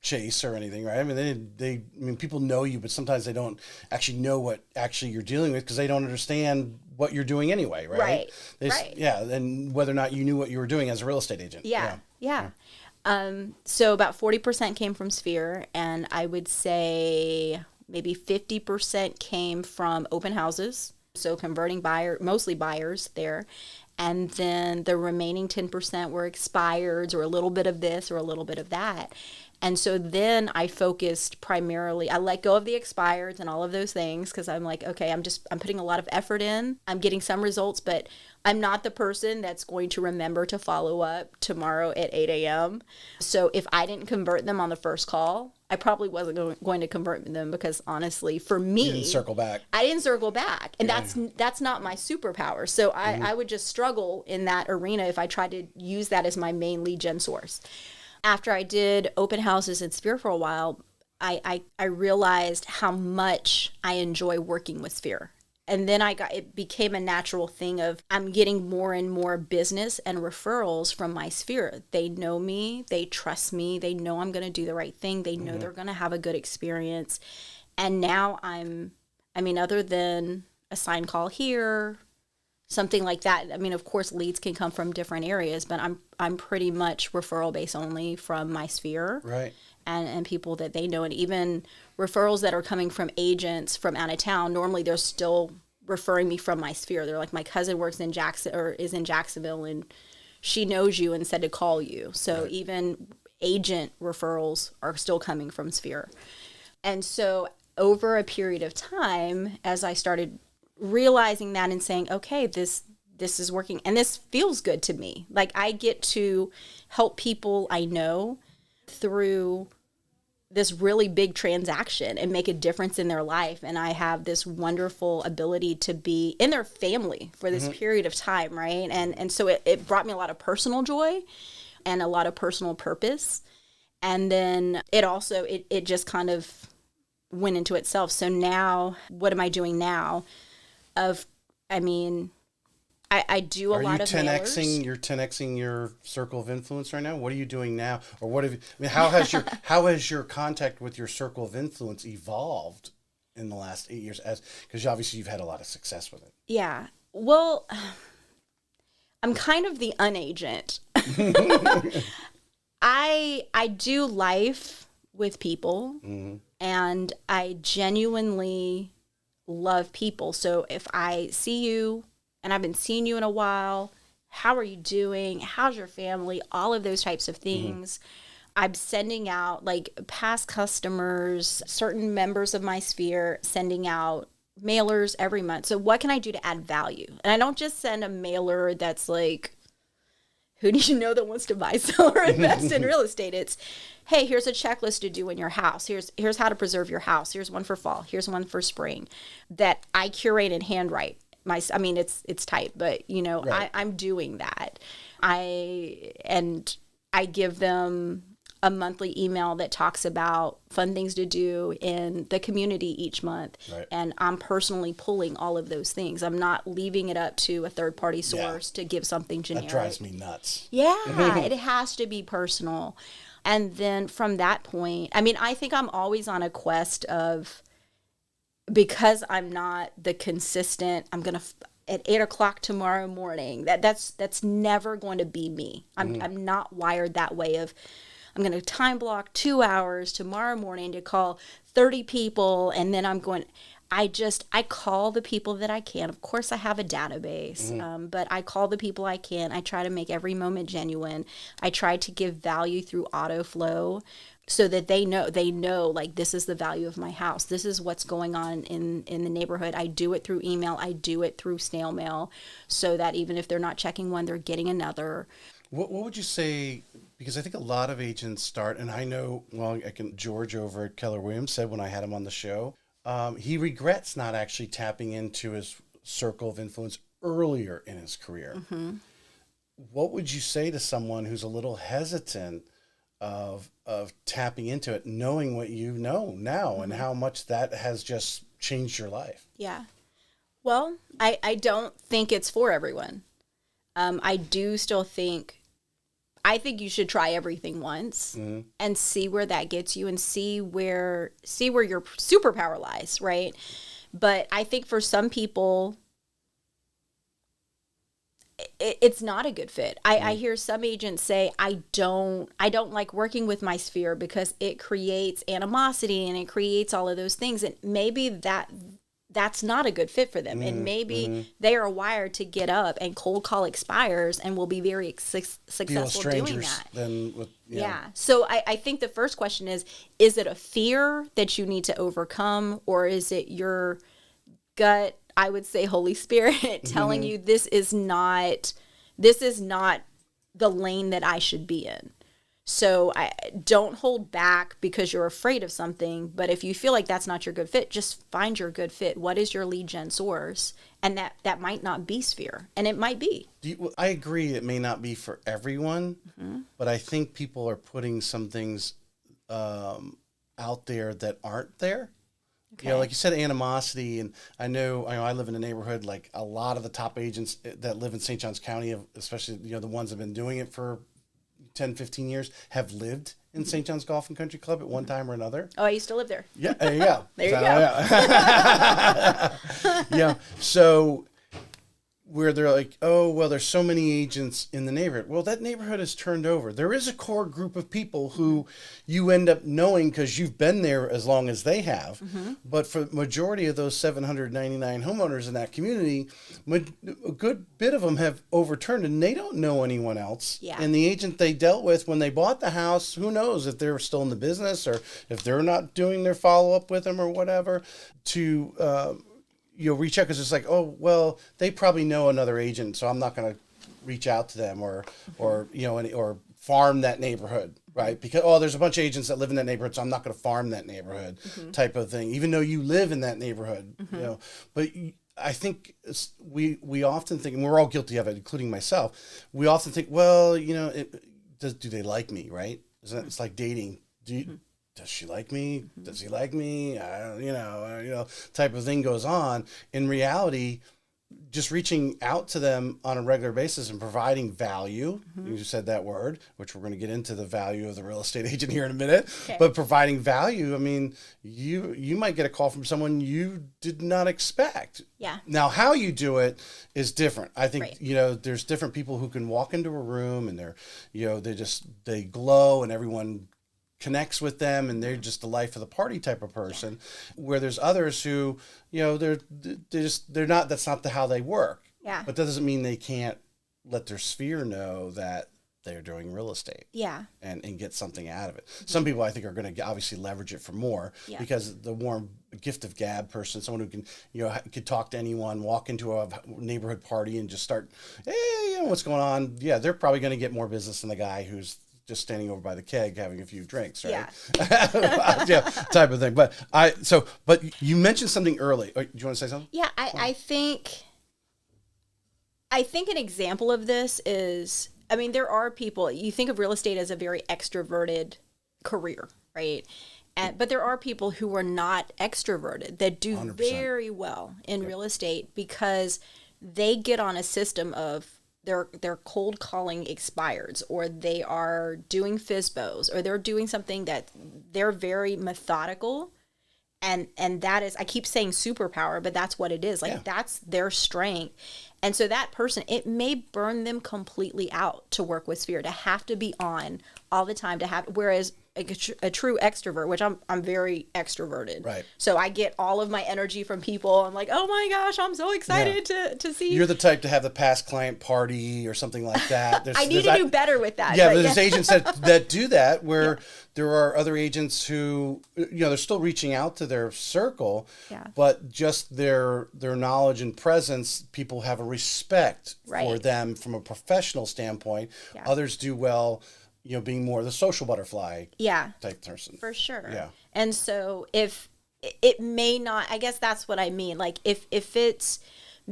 Chase or anything, right? I mean, people know you, but sometimes they don't actually know what actually you're dealing with because they don't understand what you're doing anyway, right? Right. Yeah, and whether or not you knew what you were doing as a real estate agent. Yeah. So about 40% came from Sphere, and I would say maybe 50% came from open houses. So converting mostly buyers there. And then the remaining 10% were expireds, or a little bit of this or a little bit of that. And so then I focused primarily, I let go of the expireds and all of those things because I'm like, okay, I'm putting a lot of effort in. I'm getting some results, but I'm not the person that's going to remember to follow up tomorrow at 8 a.m. So if I didn't convert them on the first call, I probably wasn't going to convert them because honestly, for me, You didn't circle back. I didn't circle back. And that's not my superpower. So I would just struggle in that arena if I tried to use that as my main lead gen source. After I did open houses and Sphere for a while, I realized how much I enjoy working with Sphere. And then it became a natural thing of I'm getting more and more business and referrals from my Sphere. They know me, they trust me, they know I'm going to do the right thing, they know they're going to have a good experience. And now other than a sign call here, something like that. I mean, of course, leads can come from different areas, but I'm pretty much referral based only from my Sphere. Right. And people that they know, and even referrals that are coming from agents from out of town. Normally, they're still referring me from my Sphere. They're like, my cousin works in is in Jacksonville, and she knows you and said to call you. So right. Even agent referrals are still coming from Sphere. And so over a period of time, as I started realizing that and saying, okay, this is working, and this feels good to me. Like I get to help people I know through this really big transaction and make a difference in their life. And I have this wonderful ability to be in their family for this period of time, right? And so it brought me a lot of personal joy and a lot of personal purpose. And then it also, it just kind of went into itself. So now, what am I doing now? I do a lot of mailers. You're 10xing your circle of influence right now? What are you doing now? Or what have you, I mean, how has your contact with your circle of influence evolved in the last 8 years? Because obviously you've had a lot of success with it. Yeah. Well, I'm kind of the unagent. I do life with people, and I genuinely love people. So if I see you, and I've been seeing you in a while, how are you doing? How's your family? All of those types of things. I'm sending out like past customers, certain members of my sphere, sending out mailers every month. So what can I do to add value? And I don't just send a mailer that's like, who do you know that wants to buy, sell, or invest in real estate? It's, hey, here's a checklist to do in your house. Here's how to preserve your house. Here's one for fall. Here's one for spring that I curate and handwrite. I mean, it's tight, but you know, Right. I'm doing that. I give them a monthly email that talks about fun things to do in the community each month. Right. And I'm personally pulling all of those things. I'm not leaving it up to a third party source to give something generic. That drives me nuts. Yeah, it has to be personal. And then from that point, I mean, I think I'm always on a quest of, because I'm not the consistent, I'm going to, at 8:00 tomorrow morning, that's never going to be me. I'm not wired that way of, I'm going to time block 2 hours tomorrow morning to call 30 people. And then I'm going, I call the people that I can. Of course, I have a database, but I call the people I can. I try to make every moment genuine. I try to give value through auto flow so that they know like, this is the value of my house. This is what's going on in the neighborhood. I do it through email. I do it through snail mail so that even if they're not checking one, they're getting another. What would you say, because I think a lot of agents start, and I know, well, George over at Keller Williams said when I had him on the show, he regrets not actually tapping into his circle of influence earlier in his career. What would you say to someone who's a little hesitant of tapping into it, knowing what you know now and how much that has just changed your life? Yeah. Well, I don't think it's for everyone. I do still think, I think you should try everything once and see where that gets you and see where your superpower lies, right? But I think for some people, it's not a good fit. I hear some agents say, I don't like working with my sphere because it creates animosity and it creates all of those things. And maybe that's not a good fit for them. And maybe they are wired to get up and cold call expires and will be very successful doing that. Yeah. So I think the first question is it a fear that you need to overcome, or is it your gut, I would say Holy Spirit, telling you this is not the lane that I should be in? So I don't hold back because you're afraid of something. But if you feel like that's not your good fit, just find your good fit. What is your lead gen source? And that might not be sphere, and it might be. I agree. It may not be for everyone, but I think people are putting some things out there that aren't there. Okay. You know, like you said, animosity. And I know I live in a neighborhood, like a lot of the top agents that live in St. Johns County, especially, you know, the ones that have been doing it for 10, 15 years, have lived in St. John's Golf and Country Club at one time or another. Oh, I used to live there. Yeah, there you go. There you go. Yeah. So where they're like, oh, well, there's so many agents in the neighborhood. Well, that neighborhood is turned over. There is a core group of people who you end up knowing because you've been there as long as they have. But for the majority of those 799 homeowners in that community, a good bit of them have overturned and they don't know anyone else. Yeah. And the agent they dealt with when they bought the house, who knows if they're still in the business or if they're not doing their follow-up with them or whatever, to reach out because it's like, oh, well, they probably know another agent, so I'm not going to reach out to them or farm that neighborhood, right? Because, oh, there's a bunch of agents that live in that neighborhood, so I'm not going to farm that neighborhood type of thing, even though you live in that neighborhood, you know. But I think we often think, and we're all guilty of it, including myself, we often think, well, you know, do they like me, right? It's like dating. Does she like me? Does he like me? Type of thing goes on. In reality, just reaching out to them on a regular basis and providing value. You said that word, which we're going to get into the value of the real estate agent here in a minute. Okay. But providing value, I mean, you might get a call from someone you did not expect. Yeah. Now, how you do it is different. I think, there's different people who can walk into a room and they glow and everyone connects with them and they're just the life of the party type of person, where there's others who, they're not, that's not how they work. Yeah. But that doesn't mean they can't let their sphere know that they're doing real estate. Yeah. And get something out of it. Some people I think are going to obviously leverage it for more because the warm gift of gab person, someone who can, could talk to anyone, walk into a neighborhood party and just start, hey, what's going on? Yeah, they're probably going to get more business than the guy who's just standing over by the keg having a few drinks, right? Yeah. Type of thing. But you mentioned something early. Do you want to say something? Yeah, I think an example of this is, there are people, you think of real estate as a very extroverted career, right? But there are people who are not extroverted that do 100%. Very well in real estate because they get on a system of their cold calling expireds, or they are doing FISBOs, or they're doing something that they're very methodical. And that is, I keep saying superpower, but that's what it is. That's their strength. And so that person, it may burn them completely out to work with Sphere, to have to be on all the time, whereas a true extrovert, which I'm very extroverted. Right. So I get all of my energy from people. I'm like, oh my gosh, I'm so excited to see. You're the type to have the past client party or something like that. I need to do better with that. Yeah, but there's agents that do that where there are other agents who, they're still reaching out to their circle, but just their knowledge and presence, people have a respect for them from a professional standpoint. Yeah. Others do well, being more the social butterfly type person. For sure. Yeah. And so if it may not, I guess that's what I mean. Like if it's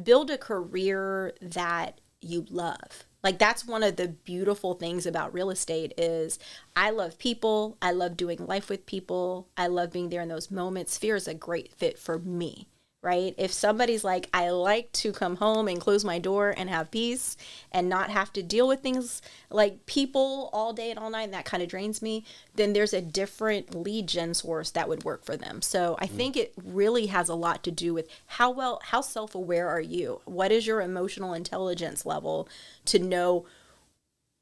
build a career that you love. Like that's one of the beautiful things about real estate is I love people. I love doing life with people. I love being there in those moments. Sphere is a great fit for me. Right? If somebody's like, I like to come home and close my door and have peace and not have to deal with things like people all day and all night, and that kind of drains me, then there's a different lead gen source that would work for them. So I think it really has a lot to do with how self-aware are you? What is your emotional intelligence level to know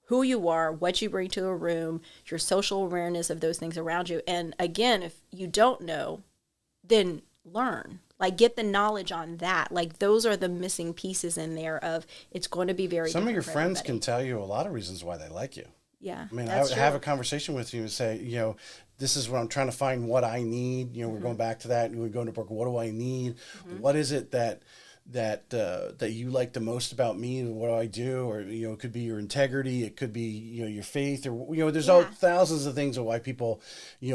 who you are, what you bring to a room, your social awareness of those things around you. And again, if you don't know, then learn. Like, get the knowledge on that. Like, those are the missing pieces in there of it's going to be very Some of your friends can tell you a lot of reasons why they like you. Yeah. I mean, I would have a conversation with you and say, this is what I'm trying to find what I need. We're going back to that. And we go into Brooke, what do I need? What is it that you like the most about me? What do I do? Or, it could be your integrity. It could be, your faith, or, there's all thousands of things of why people,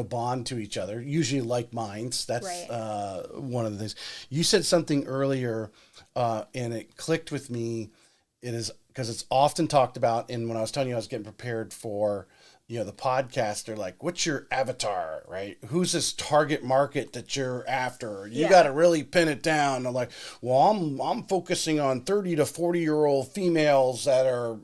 bond to each other, usually like minds. That's one of the things. You said something earlier, and it clicked with me. It is because it's often talked about. And when I was telling you, I was getting prepared for, the podcast, they're like, what's your avatar, right? Who's this target market that you're after? You got to really pin it down. I'm like, well, I'm focusing on 30 to 40-year-old females that are,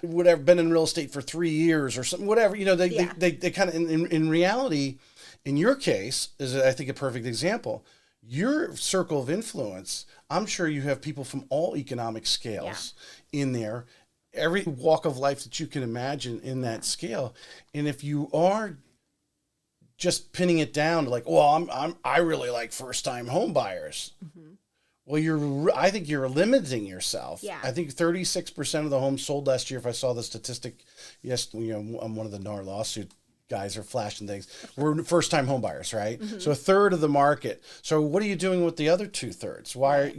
whatever, been in real estate for 3 years or something, whatever, they kind of, in reality, in your case, is I think a perfect example. Your circle of influence, I'm sure you have people from all economic scales in there. Every walk of life that you can imagine in that scale. And if you are just pinning it down to like, well, I really like first time home buyers. Well, I think you're limiting yourself. Yeah. I think 36% of the homes sold last year, if I saw the statistic, I'm one of the NAR lawsuit guys are flashing things. We're first time home buyers, right? So a third of the market. So what are you doing with the other 2/3? Why,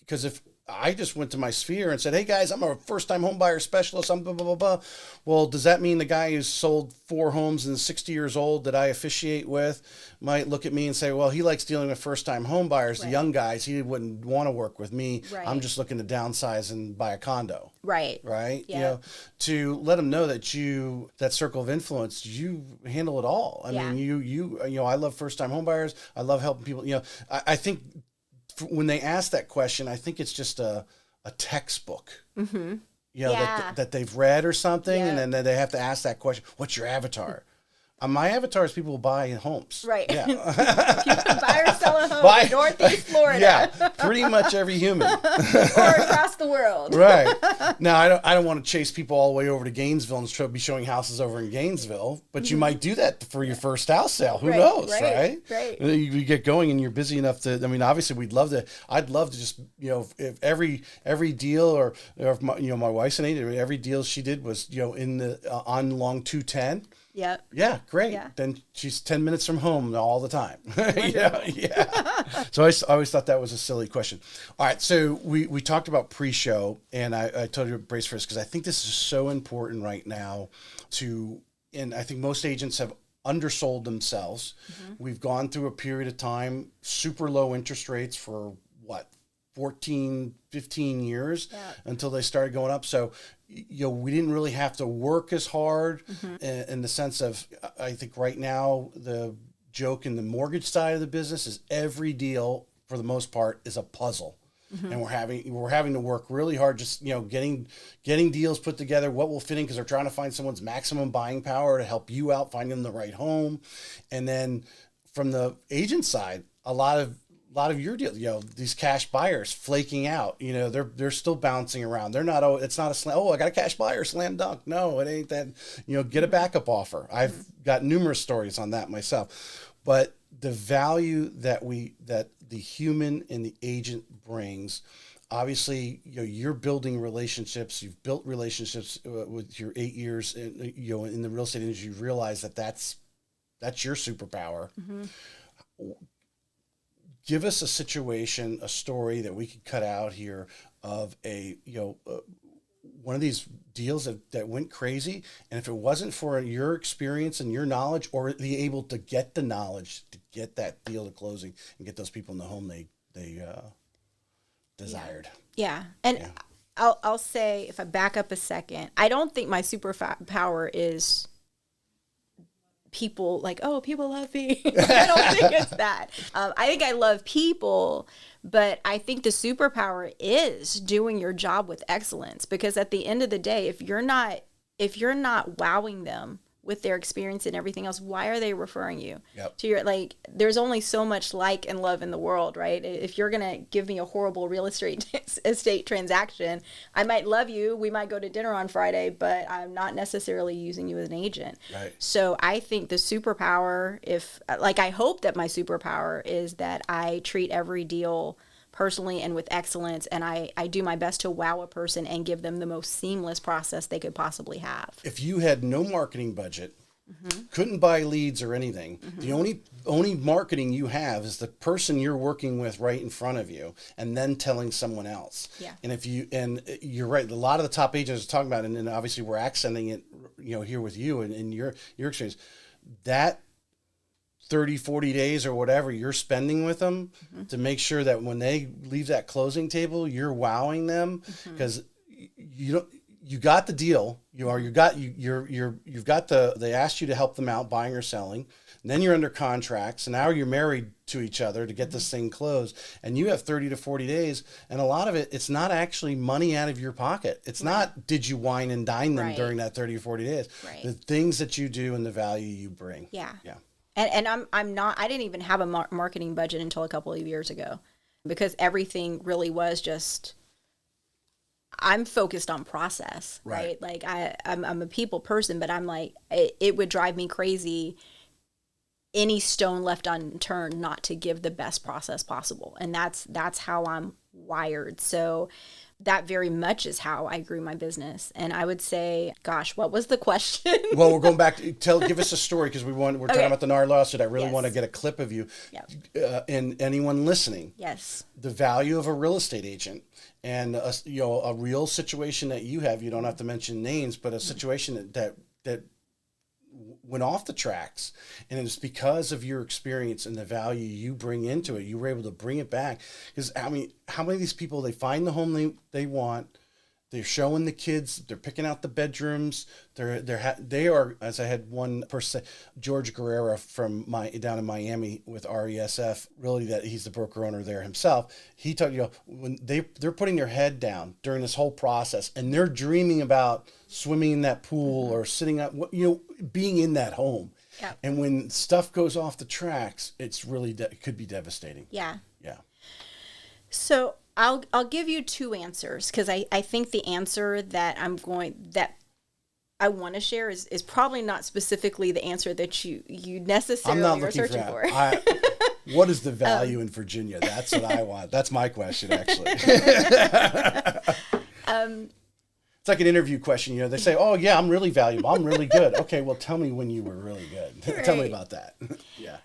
because if I just went to my sphere and said, hey guys, I'm a first time home buyer specialist. I'm blah, blah, blah, blah. Well, does that mean the guy who's sold 4 homes and is 60 years old that I officiate with might look at me and say, well, he likes dealing with first time home buyers, the young guys, he wouldn't want to work with me. Right. I'm just looking to downsize and buy a condo. Right. Right. Yeah. To let them know that that circle of influence, you handle it all. I mean, I love first time home buyers. I love helping people. I think when they ask that question, I think it's just a textbook, that they've read or something. And then they have to ask that question, what's your avatar? My avatar is people who buy homes. Right. Yeah. You can buy or sell a home in Northeast Florida. Yeah, pretty much every human. Or across the world. Right. Now, I don't want to chase people all the way over to Gainesville and be showing houses over in Gainesville, but you might do that for your first house sale. Who knows, right? Right. You get going and you're busy enough to, I mean, obviously I'd love to just, if every deal or if my wife's an agent, every deal she did was, in the, on long 210. Yep. Yeah, great. Yeah. Then she's 10 minutes from home all the time. Yeah. So I always thought that was a silly question. All right, so we talked about pre-show, and I told you to brace for this because I think this is so important right now and I think most agents have undersold themselves. Mm-hmm. We've gone through a period of time, super low interest rates for 14, 15 years until they started going up. So, we didn't really have to work as hard in the sense of, I think right now, the joke in the mortgage side of the business is every deal, for the most part, is a puzzle. Mm-hmm. And we're having to work really hard, just, getting deals put together, what will fit in, because they're trying to find someone's maximum buying power to help you out, finding the right home. And then from the agent side, a lot of your deals, these cash buyers flaking out, they're still bouncing around. They're not, it's not a slam. Oh, I got a cash buyer, slam dunk. No, it ain't that, get a backup offer. I've got numerous stories on that myself, but the value that the human and the agent brings, obviously, you're building relationships. You've built relationships with your 8 years in the real estate industry. You realize that's your superpower. Mm-hmm. Give us a situation, a story that we could cut out here of one of these deals that went crazy. And if it wasn't for your experience and your knowledge, or the able to get the knowledge to get that deal to closing and get those people in the home they desired. Yeah. And I'll say, if I back up a second, I don't think my superpower is people people love me. I don't think it's that. I think I love people, but I think the superpower is doing your job with excellence, because at the end of the day, if you're not wowing them with their experience and everything else, why are they referring you to your, there's only so much like and love in the world, right? If you're going to give me a horrible real estate transaction, I might love you. We might go to dinner on Friday, but I'm not necessarily using you as an agent. Right. So I think the superpower, I hope that my superpower is that I treat every deal personally and with excellence, and I do my best to wow a person and give them the most seamless process they could possibly have. If you had no marketing budget, couldn't buy leads or anything, the only marketing you have is the person you're working with right in front of you, and then telling someone else. Yeah. And you're right, a lot of the top agents are talking about it, and then obviously we're accenting it, here with you and your experience, that 30, 40 days or whatever you're spending with them to make sure that when they leave that closing table, you're wowing them, because you got the deal, they asked you to help them out buying or selling, and then you're under contract. So now you're married to each other to get this thing closed, and you have 30 to 40 days. And a lot of it's not actually money out of your pocket. It's not, did you wine and dine them during that 30 or 40 days? Right. The things that you do and the value you bring. Yeah. Yeah. And I didn't even have a marketing budget until a couple of years ago, because everything really was just, I'm focused on process, right? I'm a people person, but I'm it would drive me crazy any stone left unturned not to give the best process possible. And that's how I'm wired. So that very much is how I grew my business. And I would say, gosh, what was the question? Well, we're going back to give us a story, because we're talking about the NAR lawsuit. I really want to get a clip of you and anyone listening. Yes. The value of a real estate agent, and a real situation that you have. You don't have to mention names, but a situation that went off the tracks, and it's because of your experience and the value you bring into it. You were able to bring it back, because how many of these people, they find the home they want, they're showing the kids, they're picking out the bedrooms, they are, as I had one person, George Guerrera from down in Miami with RESF, really, that he's the broker owner there himself. He told when they're putting their head down during this whole process, and they're dreaming about swimming in that pool or sitting up, being in that home. Yeah. And when stuff goes off the tracks, it's really it could be devastating. Yeah. Yeah. So I'll give you two answers, because I think the answer that I want to share is probably not specifically the answer that you necessarily are searching for. What is the value in Virginia? That's what I want. That's my question, actually. It's like an interview question. They say, "Oh yeah, I'm really valuable. I'm really good." Okay, well, tell me when you were really good. Right. Tell me about that. Yeah.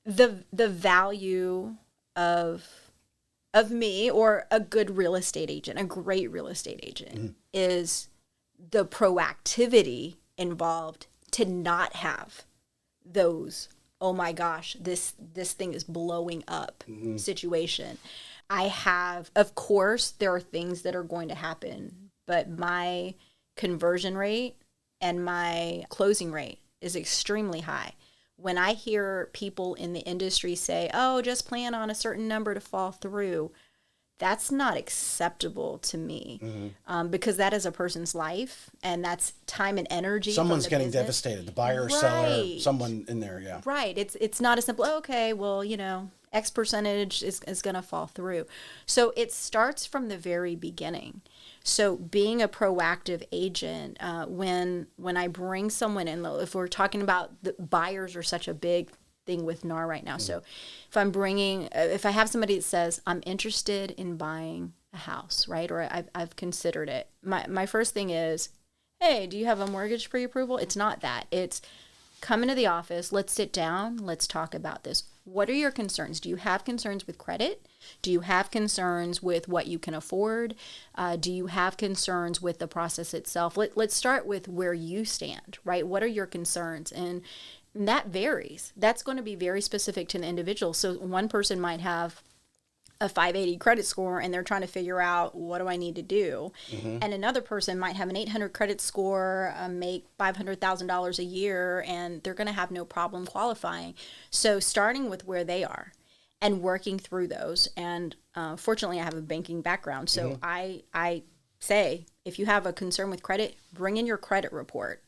The value of me, or a good real estate agent, a great real estate agent, is the proactivity involved to not have those, oh my gosh, this thing is blowing up situation. Of course, there are things that are going to happen, but my conversion rate and my closing rate is extremely high. When I hear people in the industry say, oh, just plan on a certain number to fall through, that's not acceptable to me, because that is a person's life, and that's time and energy. Someone's getting business. Devastated. The buyer or seller, someone in there, yeah. Right. It's not a simple, okay, well, X percentage is going to fall through. So it starts from the very beginning. So being a proactive agent, when I bring someone in, if we're talking about the buyers are such a big thing with NAR right now. So if I have somebody that says, I'm interested in buying a house, right? Or I've considered it. My first thing is, hey, do you have a mortgage pre-approval? It's not that. It's come into the office. Let's sit down. Let's talk about this. What are your concerns? Do you have concerns with credit? Do you have concerns with what you can afford? Do you have concerns with the process itself? Let's start with where you stand, right? What are your concerns? And that varies. That's going to be very specific to the individual. So one person might have a 580 credit score and they're trying to figure out, what do I need to do? And another person might have an 800 credit score, make $500,000 a year, and they're going to have no problem qualifying. So starting with where they are and working through those. And fortunately, I have a banking background. So I say, if you have a concern with credit, bring in your credit report.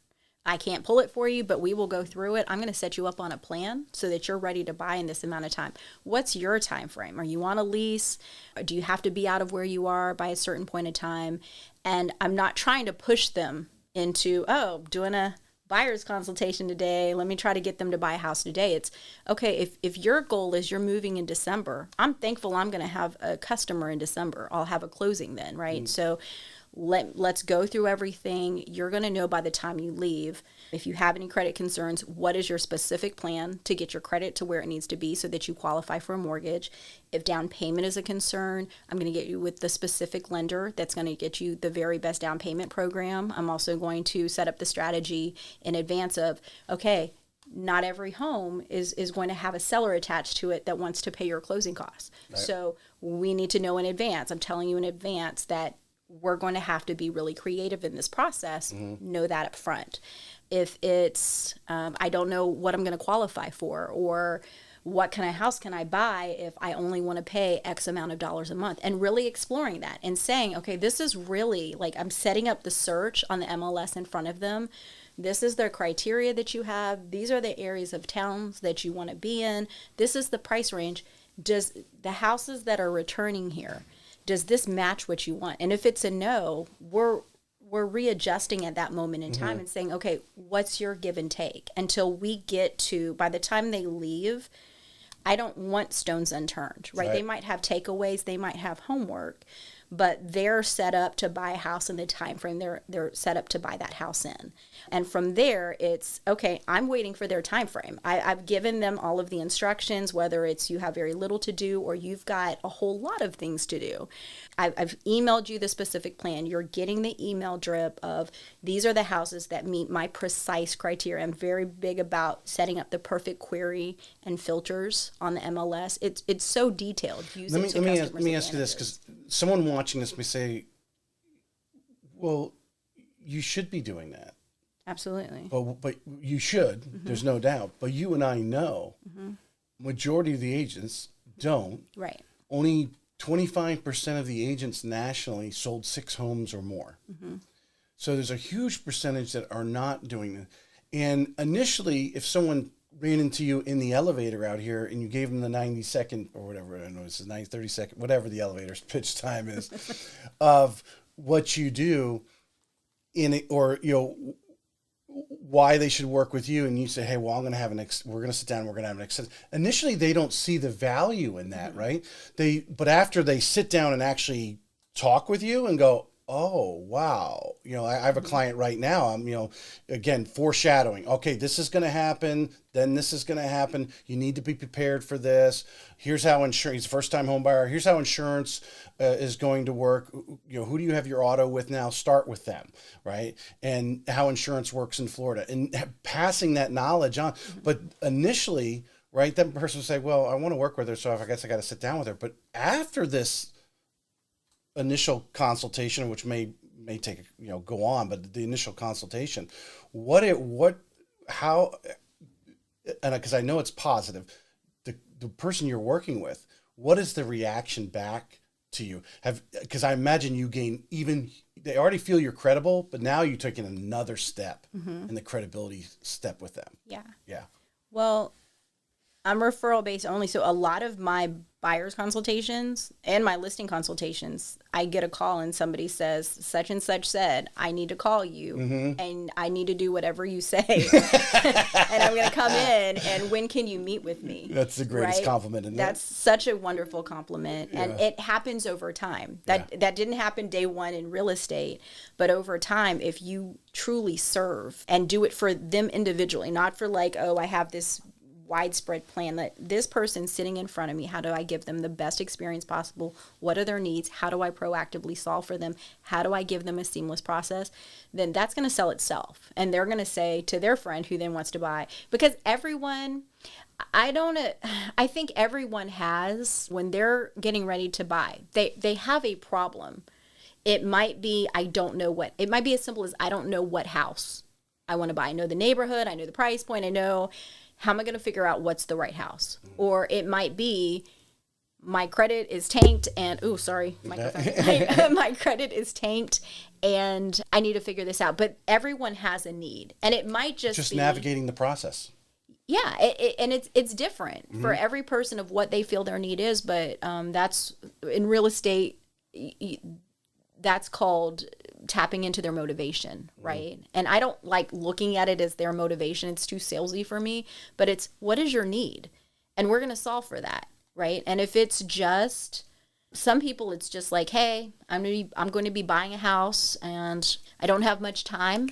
I can't pull it for you, but we will go through it. I'm going to set you up on a plan so that you're ready to buy in this amount of time. What's your time frame? Are you on a lease? Or do you have to be out of where you are by a certain point in time? And I'm not trying to push them into, doing a buyer's consultation today. Let me try to get them to buy a house today. It's, okay, if your goal is you're moving in December, I'm thankful I'm going to have a customer in December. I'll have a closing then, right? So let's go through everything. You're going to know by the time you leave, if you have any credit concerns, what is your specific plan to get your credit to where it needs to be so that you qualify for a mortgage. If down payment is a concern, I'm going to get you with the specific lender that's going to get you the very best down payment program. I'm also going to set up the strategy in advance of, okay, not every home is going to have a seller attached to it that wants to pay your closing costs. Right. So we need to know in advance. I'm telling you in advance that we're going to have to be really creative in this process. Know that up front. If it's, I don't know what I'm going to qualify for, or what kind of house can I buy if I only want to pay X amount of dollars a month, and really exploring that and saying, okay, this is really like, I'm setting up the search on the MLS in front of them. This is the criteria that you have. These are the areas of towns that you want to be in. This is the price range. Does the houses that are returning here, does this match what you want? And if it's a no, we're readjusting at that moment in time and saying, okay, what's your give and take? Until we get to, by the time they leave, I don't want stones unturned, right? They might have takeaways, they might have homework, but they're set up to buy a house in the time frame they're set up to buy that house in. And from there, it's, okay, I'm waiting for their time frame. I've given them all of the instructions, whether it's you have very little to do or you've got a whole lot of things to do. I've emailed you the specific plan. You're getting the email drip of, these are the houses that meet my precise criteria. I'm very big about setting up the perfect query and filters on the MLS. It's so detailed. Let me ask you this, because someone watching this may say, well, you should be doing that. Absolutely. But you should, there's no doubt. But you and I know, majority of the agents don't. Right. Only 25% of the agents nationally sold 6 homes or more. So there's a huge percentage that are not doing it. And initially, if someone ran into you in the elevator out here and you gave them the 90-second or whatever, I don't know, it's 30-second, whatever the elevator's pitch time is, of what you do in it, or, why they should work with you, and you say, hey, well, we're going to sit down and we're going to have an extension. Initially, they don't see the value in that, right? But after they sit down and actually talk with you and go, oh, wow. I have a client right now. I'm, again, foreshadowing. Okay, this is going to happen. Then this is going to happen. You need to be prepared for this. Here's how insurance, he's a first-time home buyer. Here's how insurance is going to work. Who do you have your auto with now? Start with them, right? And how insurance works in Florida, and passing that knowledge on. But initially, right, that person will say, well, I want to work with her, so I guess I got to sit down with her. But after this initial consultation, which may take go on, but the initial consultation, how, and because I know it's positive, the person you're working with, what is the reaction back to you? Because I imagine you gain, even they already feel you're credible, but now you're taking another step in the credibility step with them. Yeah. Well, I'm referral based only. So a lot of my buyer's consultations and my listing consultations, I get a call and somebody says, such and such said, I need to call you and I need to do whatever you say. And I'm going to come in, and when can you meet with me? That's the greatest compliment, isn't it? That's such a wonderful compliment. Yeah. And it happens over time. That didn't happen day one in real estate, but over time, if you truly serve and do it for them individually, not for like, oh, I have this widespread plan, that this person sitting in front of me, how do I give them the best experience possible? What are their needs? How do I proactively solve for them? How do I give them a seamless process? Then that's going to sell itself. And they're going to say to their friend who then wants to buy, because everyone, I think everyone has, when they're getting ready to buy, they have a problem. It might be, it might be as simple as, I don't know what house I want to buy. I know the neighborhood, I know the price point, I know, how am I going to figure out what's the right house? Or it might be, my credit is tanked and, microphone. My credit is tanked and I need to figure this out. But everyone has a need. And it might just be navigating the process. Yeah, and it's different for every person of what they feel their need is. But that's, in real estate, that's called tapping into their motivation, right? And I don't like looking at it as their motivation. It's too salesy for me, but it's, what is your need? And we're going to solve for that, right? And if it's just, some people, it's just like, hey, I'm going to be buying a house and I don't have much time.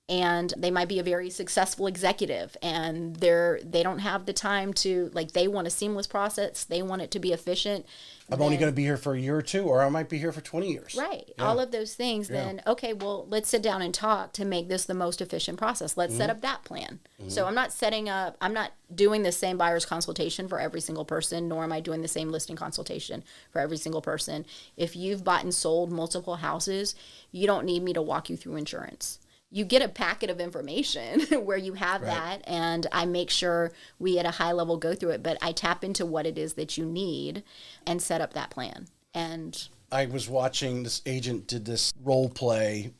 And they might be a very successful executive and they don't have the time to, like, they want a seamless process. They want it to be efficient. I'm only going to be here for a year or two, or I might be here for 20 years. Right. Yeah. All of those things. Yeah. Then, okay, well, let's sit down and talk to make this the most efficient process. Let's set up that plan. So I'm not doing the same buyer's consultation for every single person, nor am I doing the same listing consultation for every single person. If you've bought and sold multiple houses, you don't need me to walk you through insurance. You get a packet of information where you have that, and I make sure we at a high level go through it, but I tap into what it is that you need and set up that plan. And I was watching, this agent did this role play,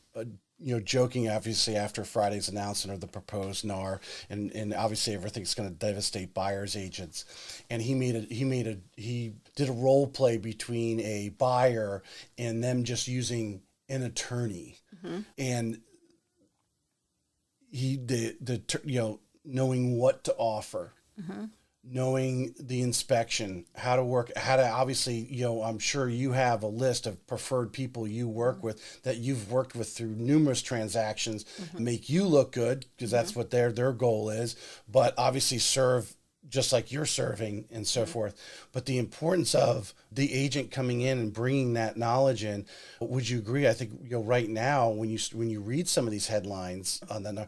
joking obviously after Friday's announcement of the proposed NAR, and obviously everything's going to devastate buyers agents. And he did a role play between a buyer and them just using an attorney. And knowing what to offer, knowing the inspection, how to obviously, I'm sure you have a list of preferred people you work with that you've worked with through numerous transactions, make you look good, because that's what their goal is, but obviously serve just like you're serving and so forth. But the importance of the agent coming in and bringing that knowledge in, would you agree? I think right now when you read some of these headlines on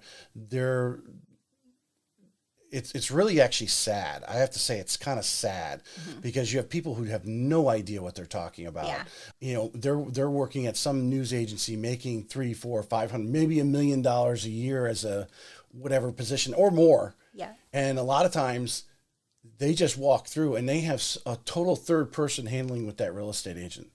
it's really actually sad. I have to say it's kind of sad because you have people who have no idea what they're talking about. Yeah. They're working at some news agency making $300, $400, $500, maybe $1 million a year as a whatever position or more. Yeah. And a lot of times they just walk through and they have a total third person handling with that real estate agent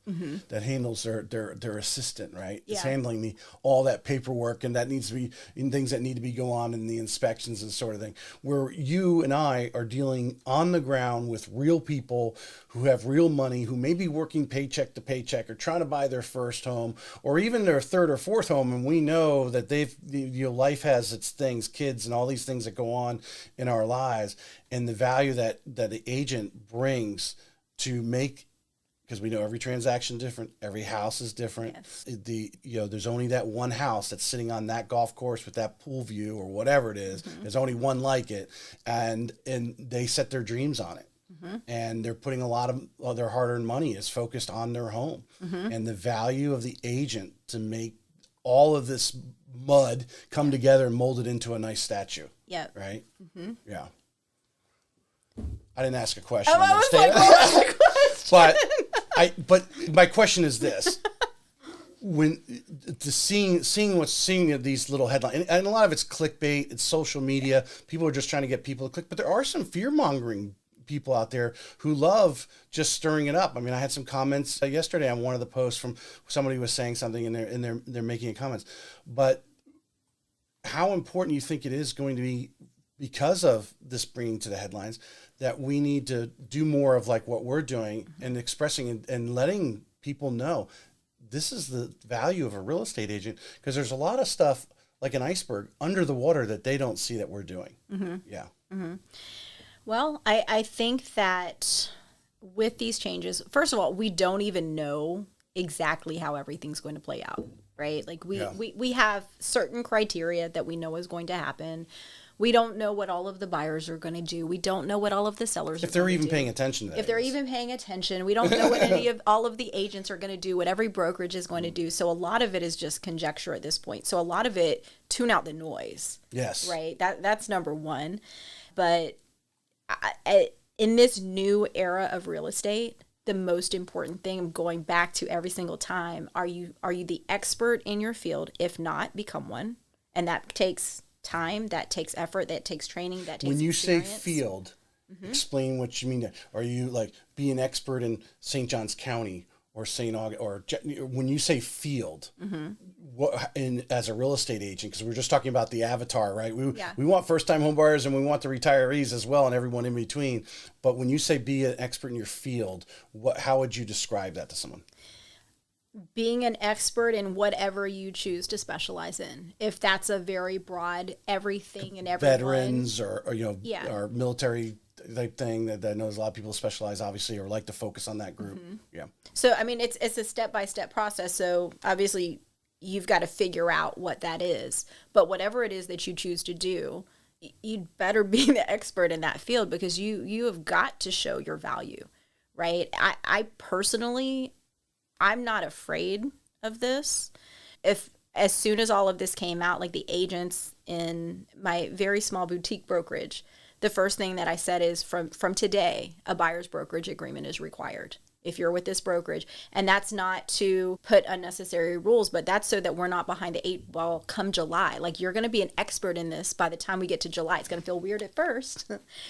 that handles their assistant, right? It's handling all that paperwork and that needs to be in things that need to be go on in the inspections and sort of thing, where you and I are dealing on the ground with real people who have real money, who may be working paycheck to paycheck or trying to buy their first home or even their third or fourth home. And we know that life has its things, kids and all these things that go on in our lives, and the value that the agent brings to make, because we know every transaction is different, every house is different. Yes. There's only that one house that's sitting on that golf course with that pool view or whatever it is. There's only one like it, and they set their dreams on it. And they're putting a lot of their hard-earned money is focused on their home, and the value of the agent to make all of this mud come together and mold it into a nice statue. Yeah. Right. Yeah. I didn't ask a question. I was like, what was the question? But my question is this: when seeing these little headlines, and a lot of it's clickbait, it's social media. People are just trying to get people to click, but there are some fear mongering people out there who love just stirring it up. I mean, I had some comments yesterday on one of the posts from somebody who was saying something, and they're making comments. But how important you think it is going to be, because of this bringing to the headlines, that we need to do more of like what we're doing and expressing and letting people know this is the value of a real estate agent, because there's a lot of stuff like an iceberg under the water that they don't see that we're doing. Yeah. Well, I think that with these changes, first of all, we don't even know exactly how everything's going to play out, right? Like we have certain criteria that we know is going to happen. We don't know what all of the buyers are going to do. We don't know what all of the sellers are going to do. If they're even paying attention to that. If they're even paying attention. We don't know what all of the agents are going to do, what every brokerage is going to do. So a lot of it is just conjecture at this point. So a lot of it, tune out the noise. Yes. Right? That's number one. But in this new era of real estate, the most important thing, going back to every single time, are you the expert in your field? If not, become one. And that takes time, that takes effort, that takes training, that takes When you experience. say field, explain what you mean. Are you like be an expert in St. Johns County or St. Augustine, or when you say field, what, and as a real estate agent, because we're just talking about the avatar, right? We want first-time home buyers and we want the retirees as well and everyone in between. But when you say be an expert in your field, how would you describe that to someone? Being an expert in whatever you choose to specialize in. If that's a very broad everything and everyone. Veterans or or military type thing that I know a lot of people specialize, obviously, or like to focus on that group. Yeah. So, I mean, it's a step-by-step process. So, obviously, you've got to figure out what that is. But whatever it is that you choose to do, you'd better be the expert in that field, because you have got to show your value, right? I personally, I'm not afraid of this. If as soon as all of this came out, like the agents in my very small boutique brokerage, the first thing that I said is from today, a buyer's brokerage agreement is required if you're with this brokerage. And that's not to put unnecessary rules, but that's so that we're not behind the 8 ball come July. Like, you're going to be an expert in this by the time we get to July. It's going to feel weird at first,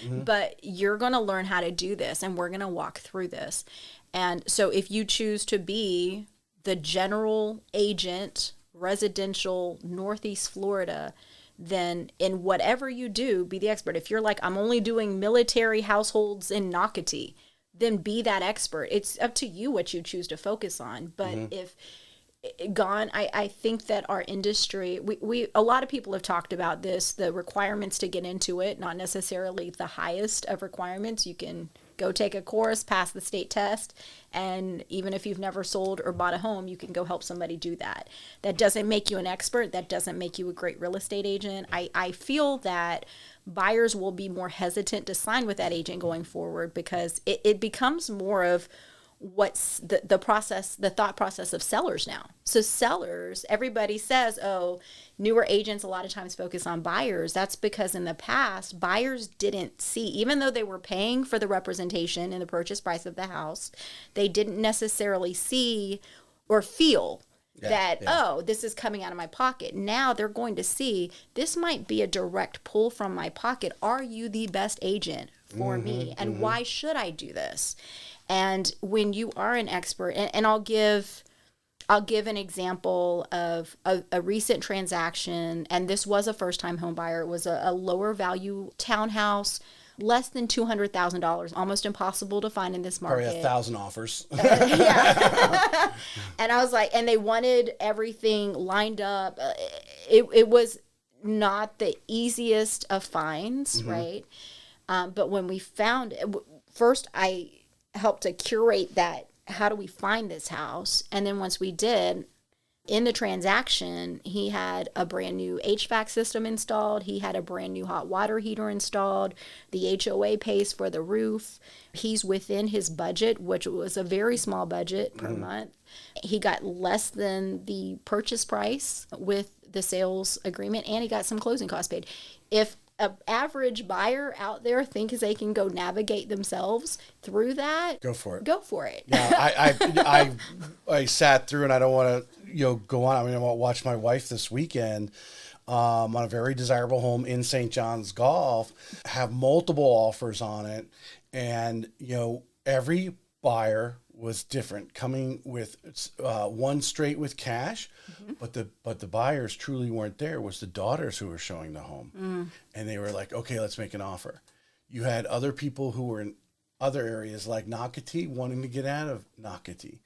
but you're going to learn how to do this, and we're going to walk through this. And so if you choose to be the general agent, residential, Northeast Florida, then in whatever you do, be the expert. If you're like, I'm only doing military households in Nocatee, then be that expert. It's up to you what you choose to focus on. But I think that our industry, we a lot of people have talked about this, the requirements to get into it, not necessarily the highest of requirements. You can go take a course, pass the state test, and even if you've never sold or bought a home, you can go help somebody do that. That doesn't make you an expert. That doesn't make you a great real estate agent. I feel that buyers will be more hesitant to sign with that agent going forward, because it becomes more of what's the process, the thought process of sellers now. So sellers, everybody says, oh, newer agents a lot of times focus on buyers. That's because in the past, buyers didn't see, even though they were paying for the representation in the purchase price of the house, they didn't necessarily see or feel oh, this is coming out of my pocket. Now they're going to see, this might be a direct pull from my pocket. Are you the best agent for me, and why should I do this? And when you are an expert, and I'll give an example of a recent transaction, and this was a first-time home buyer. It was a lower value townhouse, less than $200,000, almost impossible to find in this market. Probably 1,000 offers. Yeah. And I was like, and they wanted everything lined up. It was not the easiest of finds, right? But when we found it, first I helped to curate that. How do we find this house? And then once we did, in the transaction, he had a brand new HVAC system installed. He had a brand new hot water heater installed. The HOA pays for the roof. He's within his budget, which was a very small budget per month. He got less than the purchase price with the sales agreement, and he got some closing costs paid. If an average buyer out there thinks they can go navigate themselves through that, Go for it. Go for it. Yeah, I sat through, and I don't want to go on. I mean, I want to watch my wife this weekend on a very desirable home in St. John's Golf, have multiple offers on it, and every buyer was different, coming with one straight with cash, but the buyers truly weren't there. It was the daughters who were showing the home, and they were like, okay, let's make an offer. You had other people who were in other areas like Nocatee wanting to get out of Nocatee,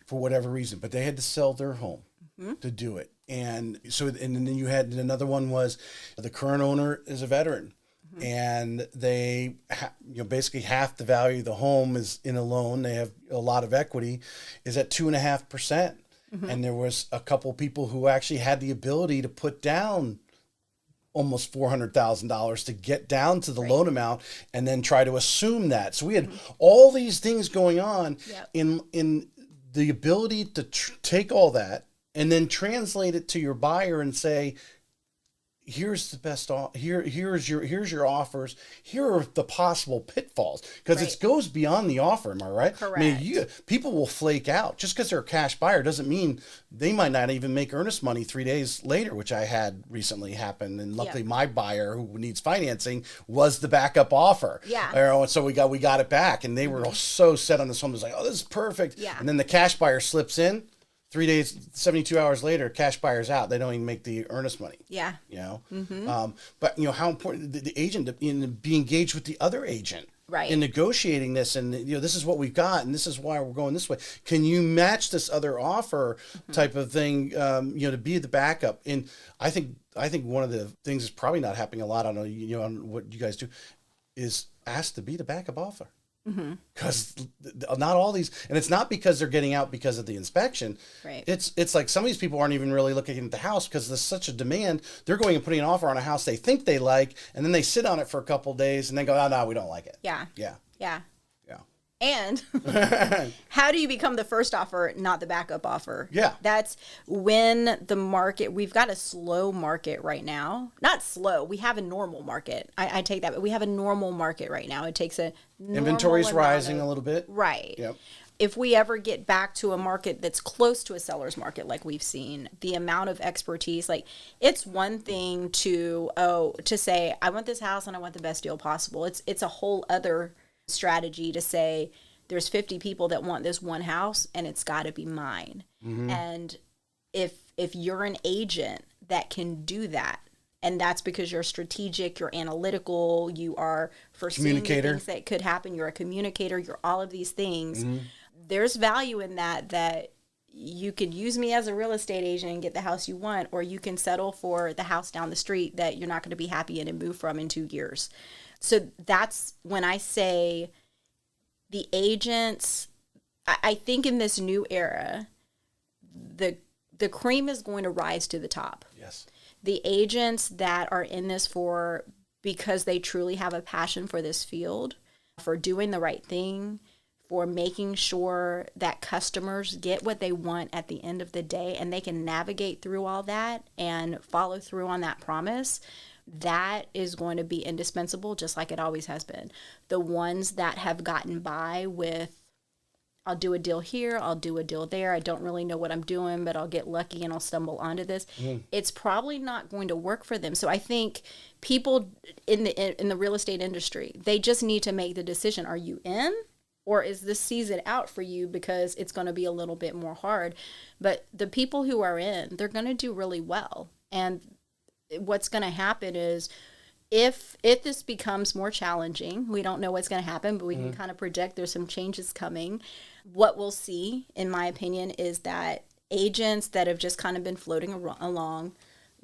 for whatever reason, but they had to sell their home to do it. And so, and then you had another one was the current owner is a veteran. And they, basically half the value of the home is in a loan. They have a lot of equity, is at 2.5%. And there was a couple people who actually had the ability to put down almost $400,000 to get down to the loan amount, and then try to assume that. So we had all these things going on in the ability to take all that and then translate it to your buyer and say, here's the best. Here's your offers. Here are the possible pitfalls, because it goes beyond the offer. Am I right? Correct. I mean, people will flake out just because they're a cash buyer. Doesn't mean they might not even make earnest money 3 days later, which I had recently happen. And luckily, my buyer who needs financing was the backup offer. Yeah. And so we got it back, and they were so set on this home. It was like, oh, this is perfect. Yeah. And then the cash buyer slips in. 3 days, 72 hours later, cash buyer's out. They don't even make the earnest money. Yeah. But how important the agent to be engaged with the other agent. Right. In negotiating this, and this is what we've got, and this is why we're going this way. Can you match this other offer type of thing? To be the backup. And I think one of the things that's probably not happening a lot on on what you guys do is ask to be the backup offer. Because not all these, and it's not because they're getting out because of the inspection. Right. It's like some of these people aren't even really looking at the house because there's such a demand. They're going and putting an offer on a house they think they like, and then they sit on it for a couple of days and then go, oh, no, we don't like it. Yeah. Yeah. Yeah. Yeah. And how do you become the first offer, not the backup offer? Yeah. That's when the market, we've got a slow market right now. Not slow. We have a normal market. I take that, but we have a normal market right now. It takes a normal Inventory's amount rising of, a little bit. Right. Yep. If we ever get back to a market that's close to a seller's market like we've seen, the amount of expertise, like it's one thing to say, I want this house and I want the best deal possible. It's a whole other strategy to say there's 50 people that want this one house and it's got to be mine. And if you're an agent that can do that, and that's because you're strategic, you're analytical, you are foreseeing the things that could happen, you're a communicator, you're all of these things, there's value in that you could use me as a real estate agent and get the house you want, or you can settle for the house down the street that you're not going to be happy in and move from in 2 years. So that's when I say the agents, I think in this new era, the cream is going to rise to the top. Yes. The agents that are in this because they truly have a passion for this field, for doing the right thing, for making sure that customers get what they want at the end of the day, and they can navigate through all that and follow through on that promise. That is going to be indispensable, just like it always has been. The ones that have gotten by with I'll do a deal here, I'll do a deal there. I don't really know what I'm doing, but I'll get lucky and I'll stumble onto this. It's probably not going to work for them. So I think people in the real estate industry, they just need to make the decision. Are you in? Or is this season out for you because it's going to be a little bit more hard? But the people who are in, they're going to do really well. And what's going to happen is if this becomes more challenging, we don't know what's going to happen, but we can kind of project there's some changes coming. What we'll see, in my opinion, is that agents that have just kind of been floating along,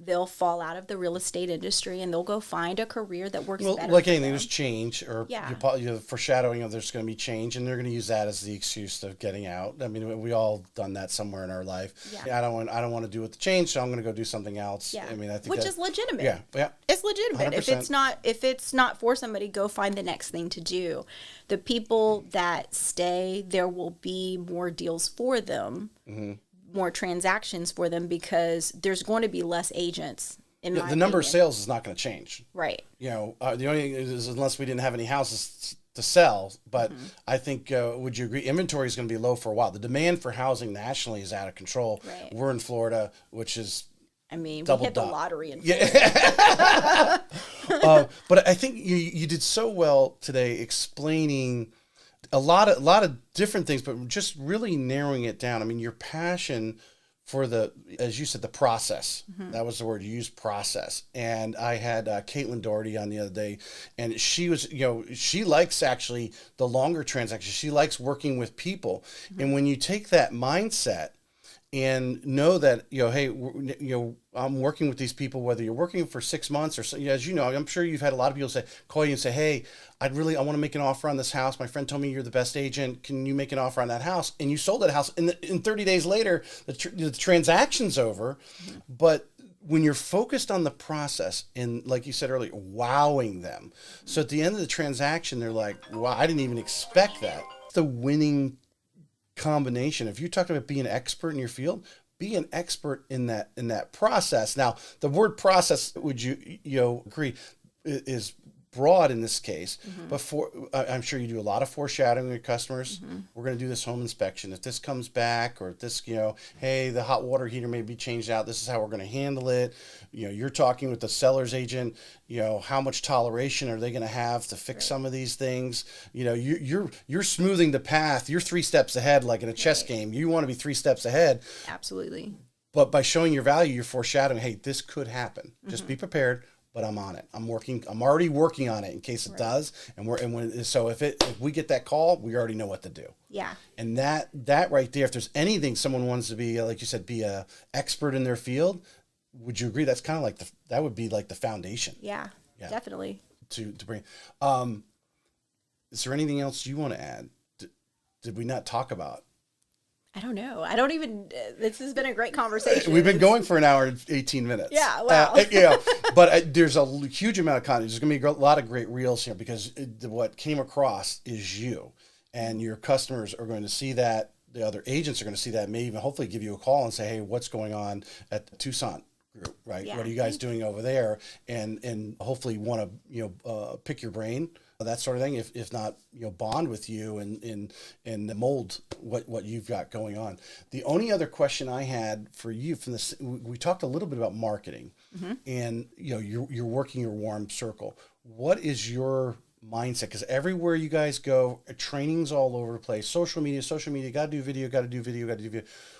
they'll fall out of the real estate industry and they'll go find a career that works better. Like anything, there's change, or you're foreshadowing of there's going to be change, and they're going to use that as the excuse of getting out. I mean, we all done that somewhere in our life. Yeah. I don't want to do with the change, so I'm going to go do something else. Yeah. I mean, I think which is legitimate. Yeah. It's legitimate. 100%. If it's not for somebody, go find the next thing to do. The people that stay, there will be more deals for them. More transactions for them because there's going to be less agents. The number of sales is not going to change. Right. The only thing is unless we didn't have any houses to sell. But I think, would you agree, inventory is going to be low for a while. The demand for housing nationally is out of control. Right. We're in Florida, which is we hit the lottery in Florida. But I think you did so well today explaining a lot of different things, but just really narrowing it down. I mean, your passion for as you said, the process. That was the word you used, process. And I had Caitlin Doherty on the other day, and she was, she likes actually the longer transactions. She likes working with people. And when you take that mindset and know that, hey, I'm working with these people, whether you're working for 6 months or so, as you know, I'm sure you've had a lot of people call you and say, hey, I want to make an offer on this house. My friend told me you're the best agent. Can you make an offer on that house? And you sold that house. And in 30 days later, the transaction's over. But when you're focused on the process and, like you said earlier, wowing them. So at the end of the transaction, they're like, wow, I didn't even expect that. The winning combination. If you're talking about being an expert in your field, be an expert in that process. Now, the word process, would you agree, is broad in this case, but I'm sure you do a lot of foreshadowing with customers. We're going to do this home inspection. If this comes back, or if this, hey, the hot water heater may be changed out, this is how we're going to handle it. You're talking with the seller's agent, how much toleration are they going to have to fix some of these things? You're smoothing the path. You're 3 steps ahead, like in a chess game. You want to be 3 steps ahead. Absolutely. But by showing your value, you're foreshadowing, hey, this could happen. Just be prepared. But I'm on it. I'm already working on it in case it does. So if we get that call, we already know what to do. Yeah. And that right there, if there's anything someone wants to be, like you said, be a expert in their field, would you agree that's kind of like that would be like the foundation? Yeah. Definitely. To bring. Is there anything else you want to add? Did we not talk about? I don't know. This has been a great conversation. We've been going for an hour and 18 minutes. Yeah, wow. But there's a huge amount of content. There's going to be a lot of great reels here because what came across is you. And your customers are going to see that. The other agents are going to see that, may even hopefully give you a call and say, hey, what's going on at the Toussaint group, right? Yeah, what are you guys doing over there? And hopefully want to, pick your brain, that sort of thing. If not, bond with you and mold what you've got going on. The only other question I had for you from this, we talked a little bit about marketing, and you're working your warm circle. What is your mindset? Because everywhere you guys go, training's all over the place. Social media, got to do video.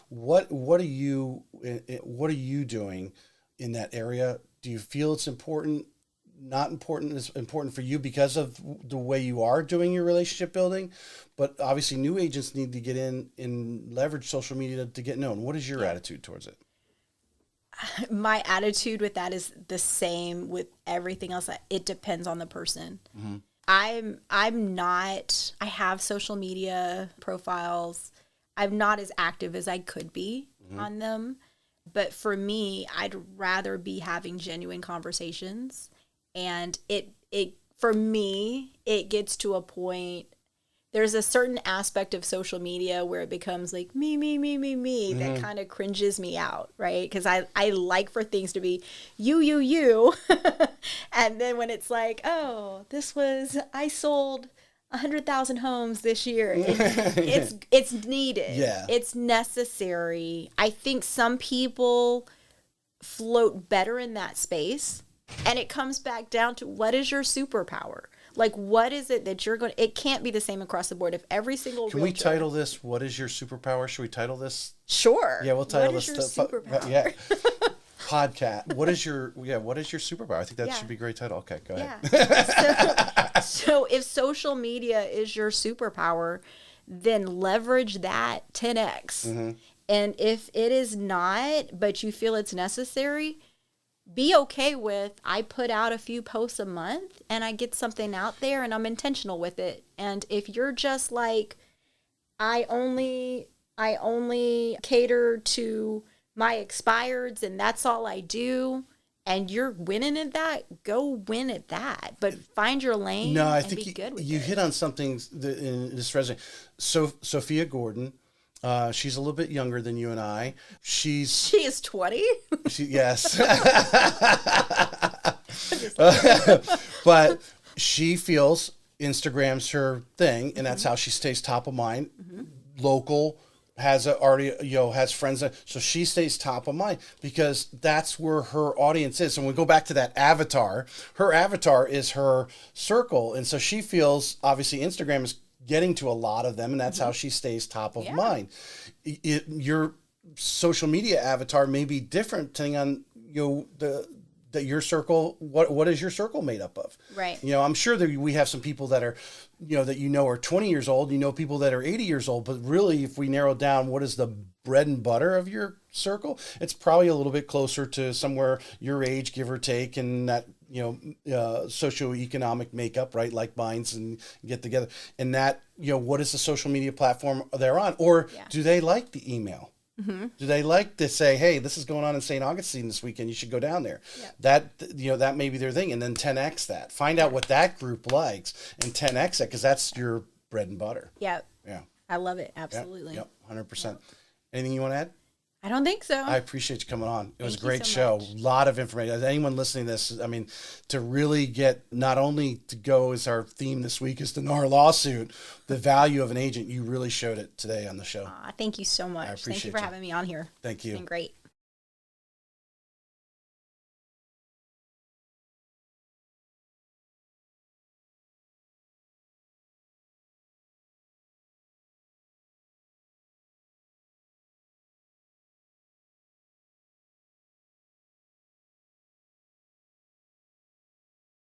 What are you doing in that area? Do you feel it's important? Not important? Is important for you because of the way you are doing your relationship building, but obviously new agents need to get in and leverage social media to get known. What is your attitude towards it? My attitude with that is the same with everything else. It depends on the person. I have social media profiles. I'm not as active as I could be on them. But for me, I'd rather be having genuine conversations. And for me, it gets to a point, there's a certain aspect of social media where it becomes like me, that kind of cringes me out, right? Because I like for things to be you. And then when it's like, oh, I sold 100,000 homes this year. It's needed. Yeah. It's necessary. I think some people float better in that space, and it comes back down to, what is your superpower? Like, what is it that you're going to, it can't be the same across the board. If every single Can we title this, What is Your Superpower? Should we title this? Sure. Yeah, we'll title what this. Is your superpower? Yeah. Podcast. What is your superpower? I think that should be a great title. Okay, go ahead. Yeah. So if social media is your superpower, then leverage that 10x. Mm-hmm. And if it is not, but you feel it's necessary, be okay with, I put out a few posts a month and I get something out there and I'm intentional with it. And if you're just like, I only cater to my expireds and that's all I do, and you're winning at that, go win at that. But find your lane. No, I and think be good with you it. hit on something in this resume. So Sophia Gordon, she's a little bit younger than you and I. She is 20. Yes. But she feels Instagram's her thing, and that's how she stays top of mind. Mm-hmm. Local, has friends, so she stays top of mind because that's where her audience is. And we go back to that avatar. Her avatar is her circle, and so she feels obviously Instagram is getting to a lot of them, and that's how she stays top of mind. Your social media avatar may be different depending on your circle. What is your circle made up of? Right. I'm sure that we have some people that are, are 20 years old. People that are 80 years old. But really, if we narrow down what is the bread and butter of your circle, it's probably a little bit closer to somewhere your age, give or take, and that socioeconomic makeup, right? Like minds and get together, and that what is the social media platform they're on, or do they like the email? Mm-hmm. Do they like to say, hey, this is going on in St. Augustine this weekend, you should go down there? Yep. That may be their thing. And then 10X that. Find out what that group likes and 10X it, because that's your bread and butter. Yep. Yeah. I love it. Absolutely. Yep. 100%. Yep. Anything you want to add? I don't think so. I appreciate you coming on. It was a great so show. much. A lot of information. Anyone listening to this, to really get, not only to go as our theme this week is the NAR lawsuit, the value of an agent, you really showed it today on the show. Thank you so much. I appreciate Thank you for having me on here. Thank you. It's been great.